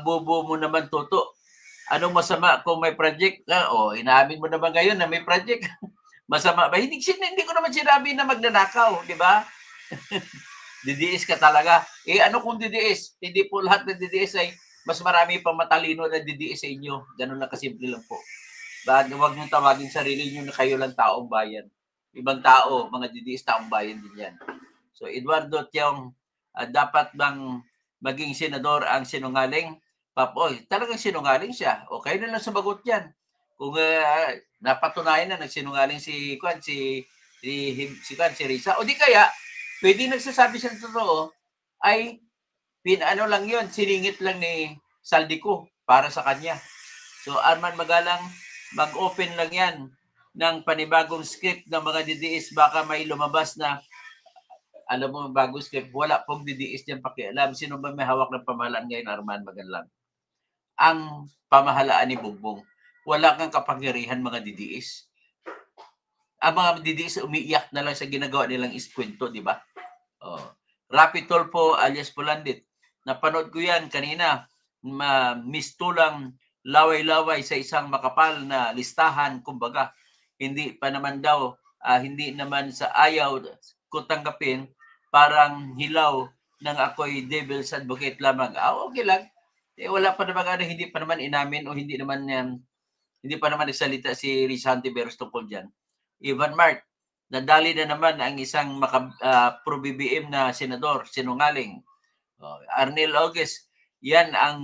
bubo mo naman, Toto. Anong masama kung may project? Inaamin mo naman ngayon na may project. Masama ba? Hindi ko naman sinabi na magnanakaw, di ba? DDS ka talaga. Ano kung DDS? Hindi po lahat ng DDS ay mas marami pang matalino na DDS sa inyo. Ganun lang kasimple lang po. Huwag nyo tawagin sarili nyo na kayo lang taong bayan. Ibang tao, mga DDS taong bayan din yan. So Eduardo Tiong, dapat bang maging senador ang sinungaling? Papoy, talagang sinungaling siya. Okay na lang sumagot yan. Kung napatunayan na nagsinungaling si Risa, o di kaya pwede nagsasabi siya ng totoo, ay lang yun, siningit lang ni Saldico para sa kanya. So Arman Magalang, mag-open lang yan ng panibagong script ng mga DDS, baka may lumabas na alam mo, bagong script, wala pong DDS dyan pakialam. Sino ba may hawak ng pamahalaan ngayon, Arman Magalang? Ang pamahalaan ni Bongbong. Wala kang kapangyarihan mga DDS. Ang mga DDS umiiyak na lang sa ginagawa nilang iskwento, di ba? Rapi Tolfo alias Polandit. Napanood ko yan kanina. Mistulang laway-laway sa isang makapal na listahan, kumbaga. Hindi pa naman daw, hindi naman sa ayaw ko tanggapin, parang hilaw ng ako'y devil's advocate lamang. Okay lang. Wala pa naman, hindi pa naman inamin o hindi pa naman nagsalita si Risa Hontiveros tungkol dyan. Ivan Mark, nadali na naman ang isang pro-BBM na senador, sinungaling. Arnel Oges, yan ang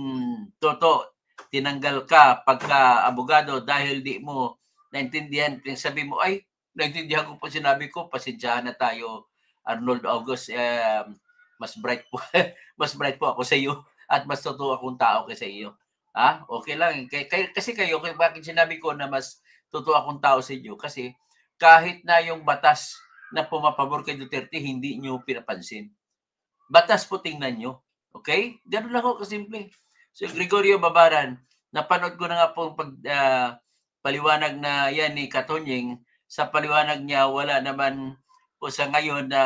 tinanggal ka pagka abogado dahil di mo naintindihan. Sabi mo, ay, naintindihan ko po sinabi ko, pasensyahan na tayo, Arnold August, mas bright po ako sa iyo at mas totoo akong tao kaysa iyo. Okay lang. Kasi kayo, bakit sinabi ko na mas totoo akong tao sa iyo? Kasi kahit na yung batas na pumapabor kay Duterte, hindi nyo pinapansin. Batas po tingnan nyo. Okay? Ganun lang ako kasimple. So Gregorio Babaran, napanood ko na nga po paliwanag na yan ni Katonying. Sa paliwanag niya, wala naman po sa ngayon na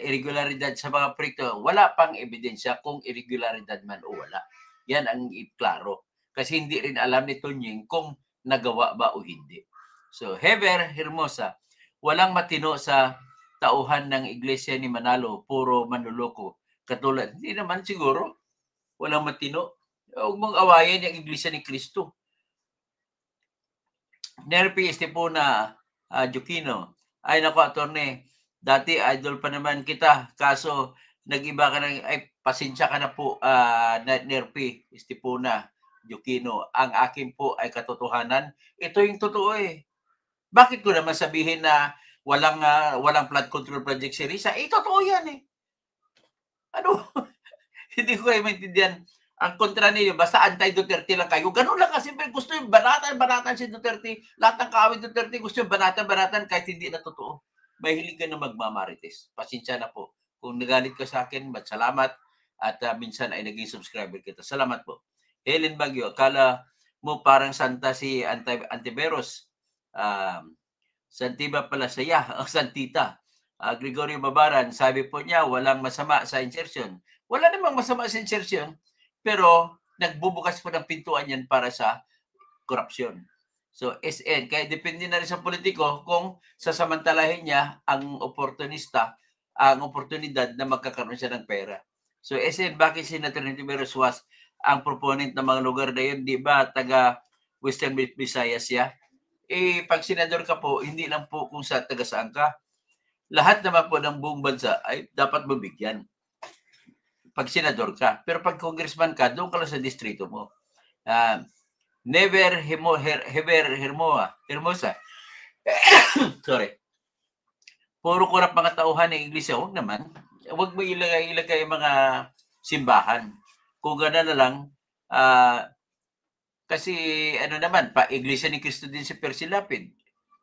irregularidad sa mga proyekto. Wala pang ebidensya kung irregularidad man o wala. Yan ang klaro. Kasi hindi rin alam ni Tonying kung nagawa ba o hindi. So, Heber Hermosa, walang matino sa tauhan ng Iglesia ni Manalo, puro manluloko. Katulad, hindi naman siguro, walang matino. Huwag mong awayin yung Iglesia ni Cristo. Nerpi Estepona Jukino, ay nako attorney, dati idol pa naman kita, kaso nag-iba ka ng, ay pasensya ka na po, Nerpi Estepona Jukino, ang akin po ay katotohanan. Ito yung totoo eh. Bakit ko naman sabihin na walang flood control project si Risa? Totoo yan eh. Ano? Hindi ko kayo maintindihan. Ang kontra ninyo, basta anti-Duterte lang kayo. Ganun lang kasi gusto yung banatan si Duterte. Lahat ng kaawit Duterte gusto yung banatan kahit hindi na totoo. Mahilig ka na magmamarites. Pasensya na po. Kung nagalit ka sa akin, salamat. At minsan ay naging subscriber kita. Salamat po. Helen Bagyo, akala mo parang santa si Antiveros. Santiba pala saya, Santita. Gregorio Babaran, sabi po niya, walang masama sa insertion. Wala namang masama sa insertion, pero nagbubukas pa ng pintuan yan para sa korupsyon. So, SN, kaya depende na rin sa politiko kung sasamantalahin niya ang oportunidad na magkakaroon siya ng pera. So, SN, bakit si Senator Antiveros was ang proponent ng mga lugar na yun? Di ba taga Western Visayas siya? Pag senador ka po, hindi lang po kung sa taga saan ka. Lahat naman po ng buong bansa ay dapat mabigyan pag senador ka. Pero pag congressman ka, doon ka lang sa distrito mo. Heber Hermosa. Sorry. Puro kurap mga tauhan ng Iglesia. Huwag naman. Huwag mo ilagay mga simbahan. Kung gano'n na lang, kasi ano naman, Iglesia ni Cristo din si Persilapid.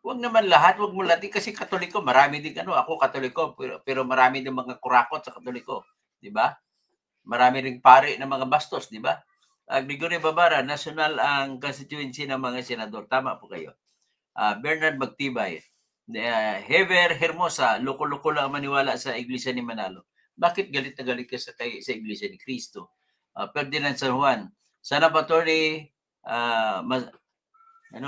Huwag naman lahat, huwag mo lahat. Kasi Katoliko, marami din ako Katoliko, pero marami din mga kurakot sa Katoliko. Di ba? Marami ring pare ng mga bastos, di ba? Gregorio Babara, national ang constituency ng mga senador. Tama po kayo. Bernard Magtibay, Heber Hermosa, loko-loko lang maniwala sa Iglesia ni Manalo. Bakit galit na galit ka sa Iglesia ni Cristo? Ferdinand San Juan, sana ba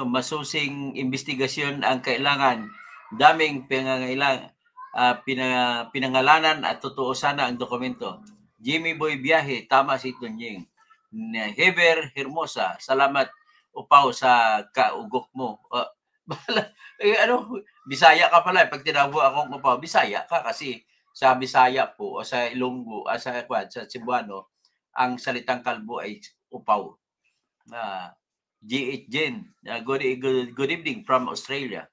masusing investigasyon ang kailangan, daming pinangalanan at totoo sana ang dokumento. Jimmy Boy Biyahe, tama si Tunying. Heber Hermosa, salamat upaw sa kaugok mo. Bisaya ka pala. Pag tinawag akong upaw, Bisaya ka kasi sa Bisaya po o sa Ilonggo, sa Cebuano, ang salitang kalbo ay upaw. G.H. Jen, good evening from Australia.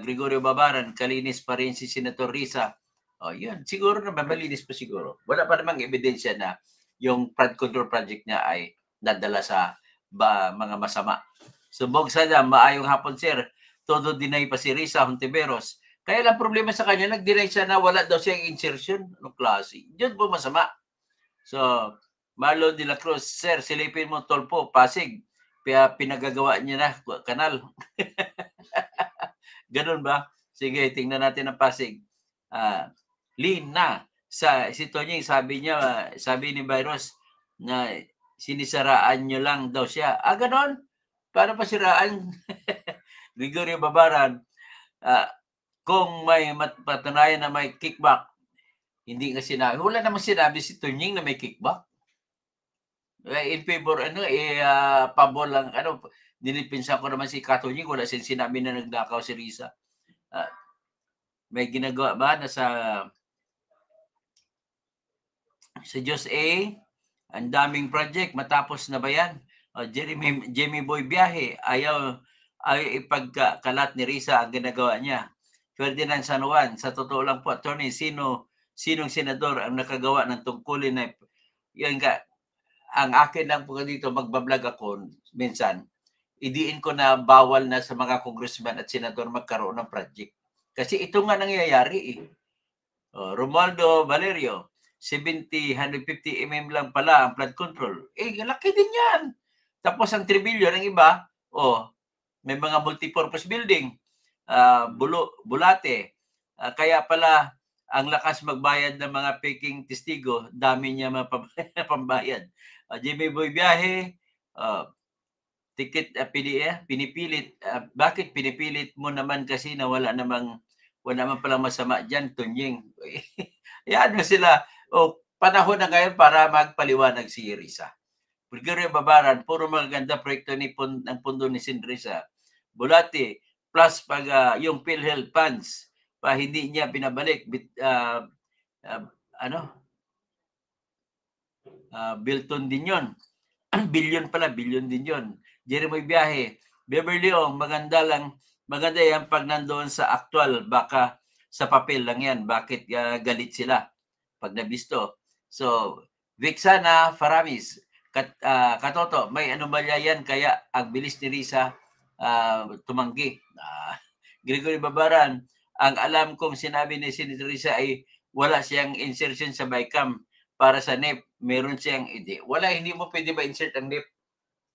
Gregorio Babaran, kalinis pa rin si Senator Risa. Yun, siguro naman malinis pa siguro. Wala pa namang ebidensya na yung flood control project niya ay nadala sa mga masama. Subog sana, maayong hapon sir. Todo deny pa si Risa Hontiveros. Kaya lang problema sa kanya, nag-deny siya na wala daw siyang insertion. Anong klase? Yun po masama. So, Marlon de la Cruz, sir, silipin mo Tolpo, Pasig. Kaya pinagagawa niya na kanal. Ganun ba? Sige, tingnan natin ang Pasig. Lean na. Si Tonying, sabi ni Virus na sinisaraan nyo lang daw siya. Ganon? Paano pa siraan? Gregorio Babaran, kung may patunayan na may kickback, hindi nga sinabi. Wala namang sinabi si Tonying na may kickback. In favor, pabor lang, nilipinsan ko naman si Katunying, wala sinabi na nagdakaw si Risa. May ginagawa ba na sa Diyos ang daming project, matapos na ba yan? Jamie Boy Biyahe, ayaw ipagkalat ni Risa ang ginagawa niya. Ferdinand San Juan, sa totoo lang po, attorney, sinong senador ang nakagawa ng tungkulin na yan nga, ang akin lang po dito, magbablog ako minsan, idiin ko na bawal na sa mga congressman at senador magkaroon ng project. Kasi ito nga nangyayari Romualdo Valerio, 150 mm lang pala ang flood control. Laki din yan. Tapos ang 3 billion, ang iba, may mga multipurpose building, bulate. Kaya pala, ang lakas magbayad ng mga peking testigo, dami niya pambayad. Jimmy Boy Biyahe, ticket pinipilit. Bakit pinipilit mo naman kasi na wala naman palang masama dyan, Tunying. Yan mo sila. Panahon na ngayon para magpaliwanag si Risa. Gregorio Babaran, puro magaganda proyekto ng pundo ni Sinrisa. Bulati, plus pag yung PhilHealth funds, hindi niya pinabalik. Bilton din yun. Billion din yun. Jeremy Biyahe, Beverly Ong, maganda yan pag nandoon sa actual, baka sa papel lang yan. Bakit galit sila pag nabisto? So, Vixana Faramis, Katoto, may anomalya yan kaya ang bilis ni Risa tumanggi. Gregory Babaran, ang alam kong sinabi ni Senator Risa ay wala siyang insertion sa BICAM para sa NEP. Meron siyang hindi mo pwede ma-insert ang NEP.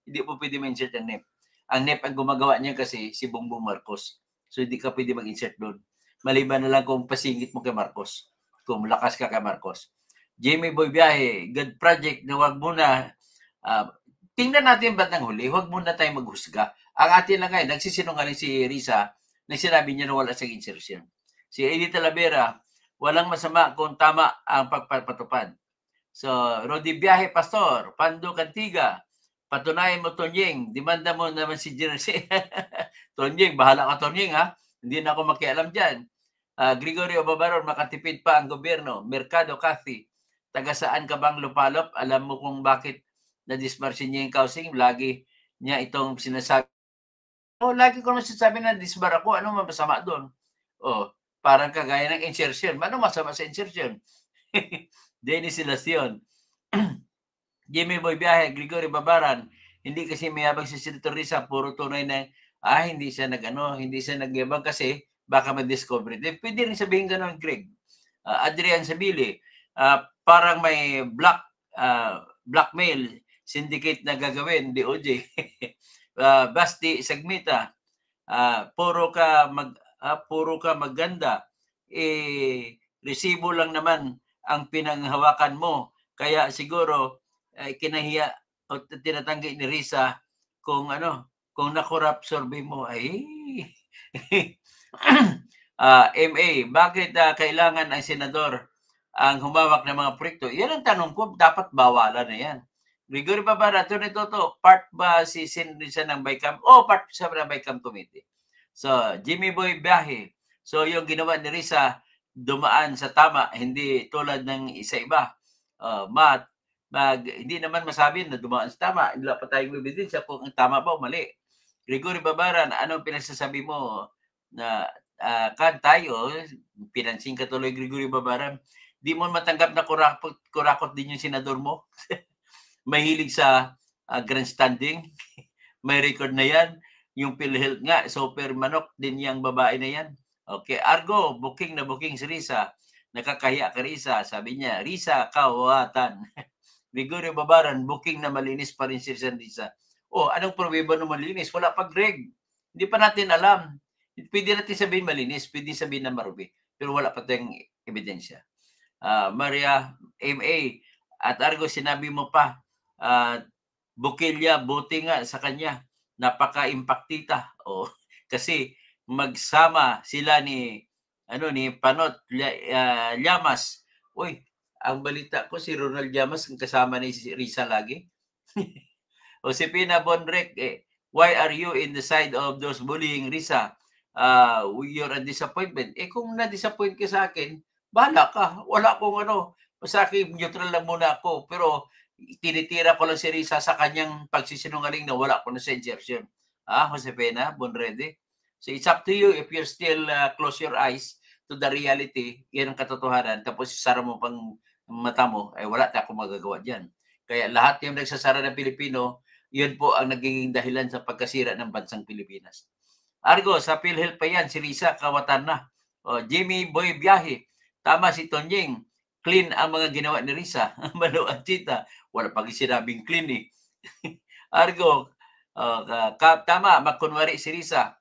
Hindi mo pwede ma-insert ang NEP. Ang NEP ang gumagawa niya kasi si Bongbong Marcos. So hindi ka pwede mag-insert doon. Maliban na lang kung pasingit mo kay Marcos. Kung lakas ka kay Marcos. Jamie Boy Biyahe, good project na wag muna. Tingnan natin ba't ng huli, wag muna tayo maghusga. Ang atin lang ngayon, nagsisinungaling si Risa na sinabi niya na wala siyang insertion. Si Eddie Talavera, walang masama kung tama ang pagpapatupad. So, Rodi Biyahe, Pastor, Pando Cantiga, patunayan mo, Tonying, demanda mo naman si Jersey. Tonying, bahala ka, Tonying, ha? Hindi na ako makialam dyan. Gregorio Babaron, makatipid pa ang gobyerno. Mercado Cathy, taga saan ka bang lupalop? Alam mo kung bakit na-disbarsin niya yung housing? Lagi niya itong sinasabi. Lagi ko naman sinasabi na disbar ako. Ano masama doon? Parang kagaya ng insertion. Ano masama sa insertion? Dennis Silacion. Jimmy Boy Biyahe, Gregorio Babaran, hindi kasi mayabang si Senator Risa, puro tunay na, hindi siya nagyabang kasi baka ma-discover. Pwede rin sabihin gano'n, Greg. Adrian Sabili, parang may blackmail syndicate na gagawin, DOJ. Basti Sagmita, puro ka maganda, resibo lang naman ang pinanghawakan mo. Kaya siguro kinahiya o tinatanggi ni Risa kung nakorap survey mo ay MA, bakit kailangan ang senador ang humawak ng mga proyekto? Yan ang tanong ko, dapat bawalan na yan. Gregory Babara, ito part ba si Risa ng BICAM? Part siya ng BICAM committee. So, Jimmy Boy Biyahe, so yung ginawa ni Risa dumaan sa tama, hindi tulad ng isa-iba. Hindi naman masabi na dumaan sa tama. Wala pa tayong ebidensya kung ang tama ba o mali. Gregory Babaran, anong pinagsasabi mo na tayo, pinansin ka tuloy, Gregory Babaran, di mo matanggap na kurakot din yung senador mo? Mahilig sa grandstanding. May record na yan. Yung PhilHealth nga, super manok din yung babae na yan. Okay, Argo, booking si Risa. Nakakahiya ka, Risa. Sabi niya, Risa, kawatan. Gregorio Babaran, booking na malinis pa rin si Risa. Anong problema na malinis? Wala pa, Greg. Hindi pa natin alam. Pwede natin sabihin malinis, pwede sabihin na marubi. Pero wala pa tayong ebidensya. Maria MA, at Argo, sinabi mo pa, Bukilya, buti nga sa kanya. Napaka-impactita. Kasi magsama sila ni Panot Llamas. Ang balita ko si Ronald Llamas ang kasama ni Risa lagi. Josepina Bonrek, why are you in the side of those bullying Risa? You're a disappointment. Kung na-disappoint ka sa akin, bahala ka. Wala akong sa akin, neutral lang muna ako. Pero tinitira ko lang si Risa sa kanyang pagsisinungaling na wala ko na sa insertion. Josepina Bonrede. So it's up to you if you still close your eyes to the reality, yan ang katotohanan, tapos isara mo pang mata mo, wala tayo magagawa dyan. Kaya lahat yung nagsasara ng Pilipino, yun po ang nagiging dahilan sa pagkasira ng bansang Pilipinas. Argo, sa PhilHealth pa yan, si Risa, kawatan na. Jimmy Boy Biyahe, tama si Tonying, clean ang mga ginawa ni Risa. Malo at Chita, wala pag sinabing clean eh. Argo, tama, magkunwari si Risa.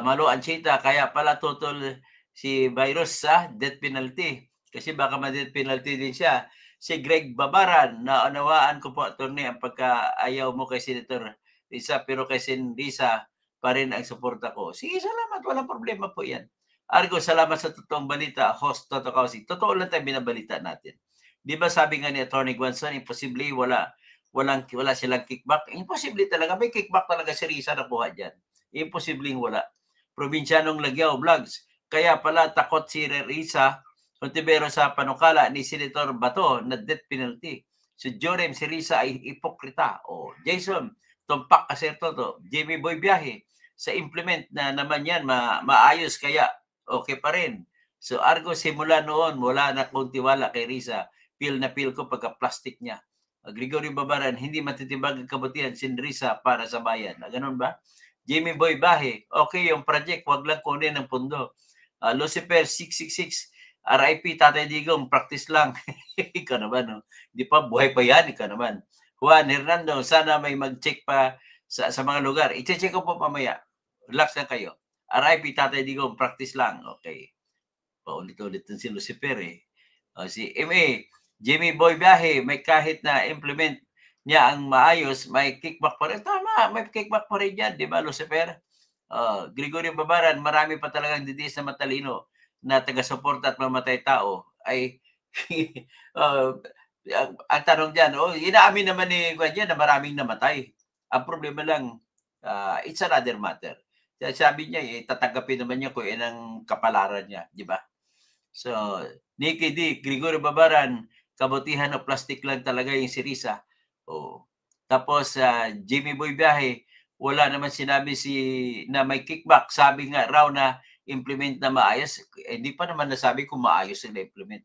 Malo ang Chita, kaya pala tutol si virus sa death penalty. Kasi baka ma-death penalty din siya. si Greg Babaran, naunawaan ko po, attorney, ang pagkaayaw mo kay Senator Risa, pero kay Sen Risa pa rin ang suporta ko. Sige, salamat. Walang problema po yan. Argo, salamat sa totoong balita. Host Toto Kausi. Totoo lang tayo binabalita natin. Di ba sabi nga ni Attorney Guanzon, imposible wala silang kickback. Imposible talaga. May kickback talaga si Risa na kuha dyan. Imposibleng wala. Probinsyanong Lagyaw Vlogs. Kaya pala takot si Risa Ontivero sa panukala ni Senator Bato na death penalty. Si Jorem, si Risa ay ipokrita. O Jason, tumpak kasi toto. Jamie Boy Biyahe, sa implement na naman yan, maayos kaya okay pa rin. So Argo, simula noon, wala na kong tiwala kay Risa. Feel na feel ko pagka-plastic niya. Gregorio Babaran, hindi matitibag ang kabutihan si Risa para sa bayan. Ganun ba? Jamie Boy Biyahe, okay yung project, wag lang kunin ng pundo. Lucifer 666, RIP Tatay Digong, practice lang. Ikaw naman, no? Di pa, buhay pa yan, ikaw naman. Juan Hernando, sana may mag-check pa sa mga lugar. I-check ko po mamaya. Relax lang kayo. RIP Tatay Digong, practice lang. Okay. Paulit-ulit si Lucifer eh. Si MA, Jimmy Boy Biyahe, may kahit na implement niya ang maayos, may kickback pa rin. Tama, may kickback pa rin yan, di ba Lucifer? Gregorio Babaran, marami pa talagang didiis na matalino na taga-suporta at mamatay tao ay ang tanong dyan, inaamin naman ni Guadyan na maraming namatay. Ang problema lang, it's another matter. Sabi niya, tatanggapin naman niya kung yan ang kapalaran niya, di ba? So, Nikki D, Gregorio Babaran, kabutihan o plastic lang talaga yung si Risa. Tapos, Jimmy Boy Biyahe, wala naman sinabi na may kickback. Sabi nga raw na implement na maayos. Hindi pa naman nasabi kung maayos sila implement.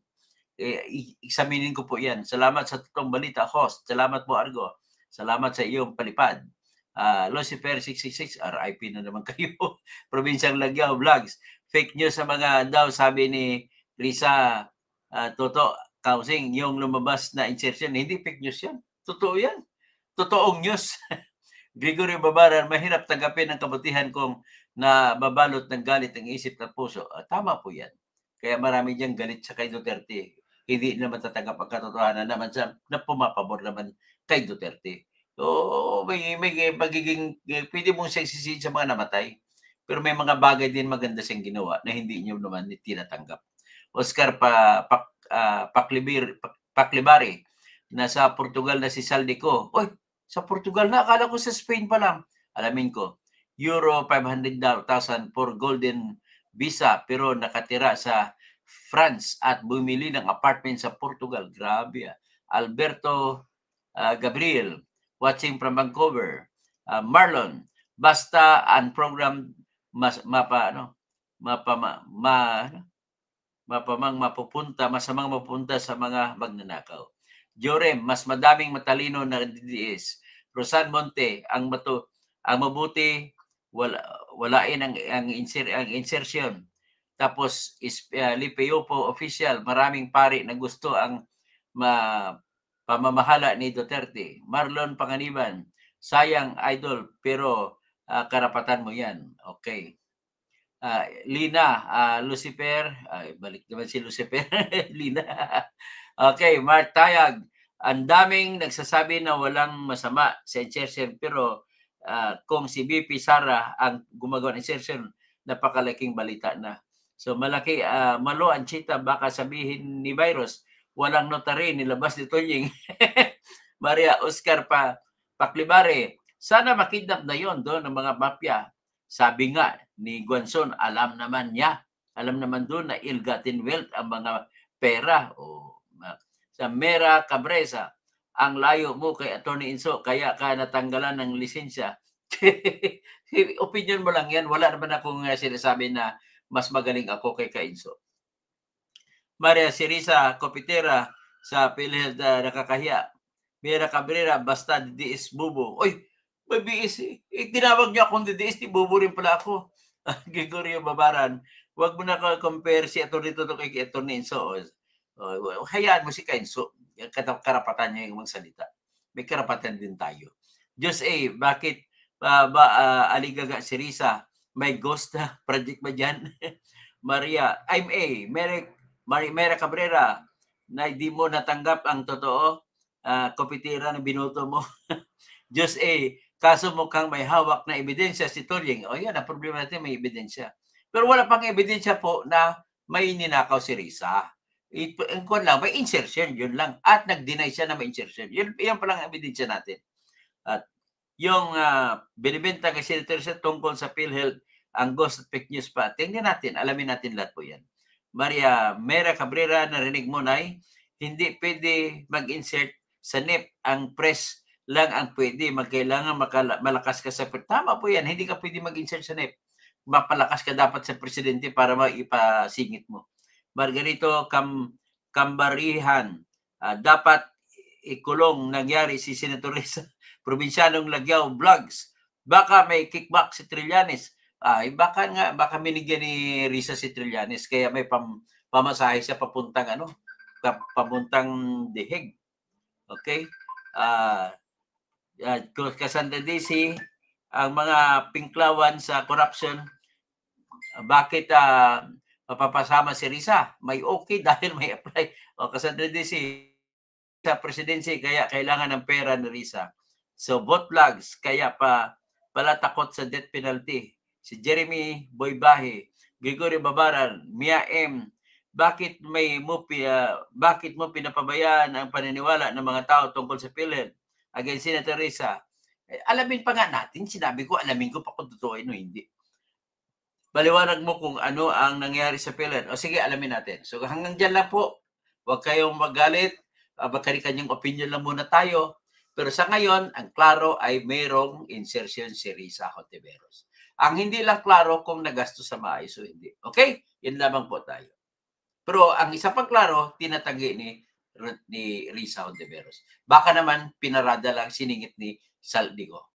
Examinin ko po yan. Salamat sa totoong balita, host. Salamat po, Argo. Salamat sa iyong palipad. Lucifer 666, RIP na naman kayo. Probinsyang Lagyaw Vlogs. Fake news sa mga daw, sabi ni Risa Toto Kausing, yung lumabas na insertion. Hindi fake news yan. Totoo yan. Totoong news. Gregorio Babaran, mahirap tanggapin ang kabutihan kung na babalot ng galit ang isip at puso. Tama po yan. Kaya marami diyang galit sa kay Duterte. Hindi naman tatanggap ang katotohanan naman na pumapabor naman kay Duterte. So, may magiging, pwede mong sisisihin sa mga namatay. Pero may mga bagay din maganda siyang ginawa na hindi niyo naman tinatanggap. Oscar Paklibari, nasa Portugal na si Saldico. Oy, sa Portugal na, akala ko sa Spain pa lang. Alamin ko, Euro 500,000 for golden visa pero nakatira sa France at bumili ng apartment sa Portugal. Grabe. Alberto Gabriel, watching from Vancouver. Marlon, basta unprogrammed masamang mapupunta sa mga magnanakaw. Jorem, mas madaming matalino na DDS. Rosan Monte, ang mabuti walain ang insertion. Tapos Lipeyopo official, maraming pari na gusto ang pamamahala ni Duterte. Marlon Panganiban, sayang idol pero karapatan mo yan. Okay. Lina, Lucifer, balik naman si Lucifer. Lina. Okay, Mark Tayag, ang daming nagsasabi na walang masama sa insertion pero kung si BP Sara ang gumagawa ng insertion, napakalaking balita na. So malaki, malo ang chita, baka sabihin ni Virus, walang notary, nilabas ni Tunying. Maria Oscar Paklibare, sana makidnap na yon doon ng mga mafia. Sabi nga ni Guanzon, alam naman doon na ill-gotten wealth ang mga pera. Sa Mera Cabresa, ang layo mo kay Attorney Inso, kaya ka natanggalan ng lisensya. Opinion mo lang yan. Wala naman akong sinasabi na mas magaling ako kay Kainso. Maria Sirisa Copitera sa PhilHealth nakakahiya. Mera Cabrera, basta DDS bubo. Oy, may BS tinawag niya akong DDS, bubo rin pala ako. Gregorio Babaran, wag mo na compare si Attorney Toto kay Attorney Inso. Hayaan mo si Kainso. Karapatan niya yung magsalita. May karapatan din tayo. Diyos bakit aligaga si Risa? May ghost na project ba dyan? Maria, I'm Mera Cabrera, na hindi mo natanggap ang totoo, kopitira na binoto mo. Diyos kaso mukhang may hawak na ebidensya si Tulying. O yan, ang problema natin, may ebidensya. Pero wala pang ebidensya po na may ninakaw si Risa. Kung lang, may insertion, yun lang. At nag-deny siya na may insertion. Yan palang ebidensya natin. At yung binibenta kay Senator Risa tungkol sa PhilHealth, ang ghost at fake news pa, tingnan natin, alamin natin lahat po yan. Maria Mera Cabrera, narinig mo na hindi pwede mag-insert sa NEP. Ang press lang ang pwede. Magkailangan malakas ka sa... Tama po yan, hindi ka pwede mag-insert sa NEP. Mapalakas ka dapat sa presidente para maipasingit mo. Margarito Cambarihan, dapat ikulong nangyari si Senator Risa. Probinsyanong Lagyaw Vlogs. Baka may kickback si Trillanes. Baka minigyan ni Risa si Trillanes kaya may pamasahe siya papuntang papuntang Dihig. Okay? Cassandra DC, ang mga pinklawan sa corruption, bakit mapapasama si Risa? May okay dahil may apply. Cassandra DC, sa presidency kaya kailangan ng pera ni Risa. So vote vlogs, kaya pala takot sa death penalty. Si Jeremy Boybahe, Gregorio Babaran, Mia M, bakit mo pinapabayaan ang paniniwala ng mga tao tungkol sa PhilHealth against Senator Risa? Alamin pa nga natin, sinabi ko, alamin ko pa kung totoo o hindi. Paliwanag mo kung ano ang nangyari sa PhilHealth. O sige, alamin natin. So hanggang dyan lang po. Huwag kayong magalit. Kanyang opinion lang muna tayo. Pero sa ngayon, ang klaro ay mayroong insertion si Risa Hontiveros. Ang hindi lang klaro kung nagastos sa maayos o hindi. Okay? Yan lamang po tayo. Pero ang isa pang klaro, tinatanggi ni Risa Hontiveros. Baka naman pinarada lang, siningit ni Saldigo.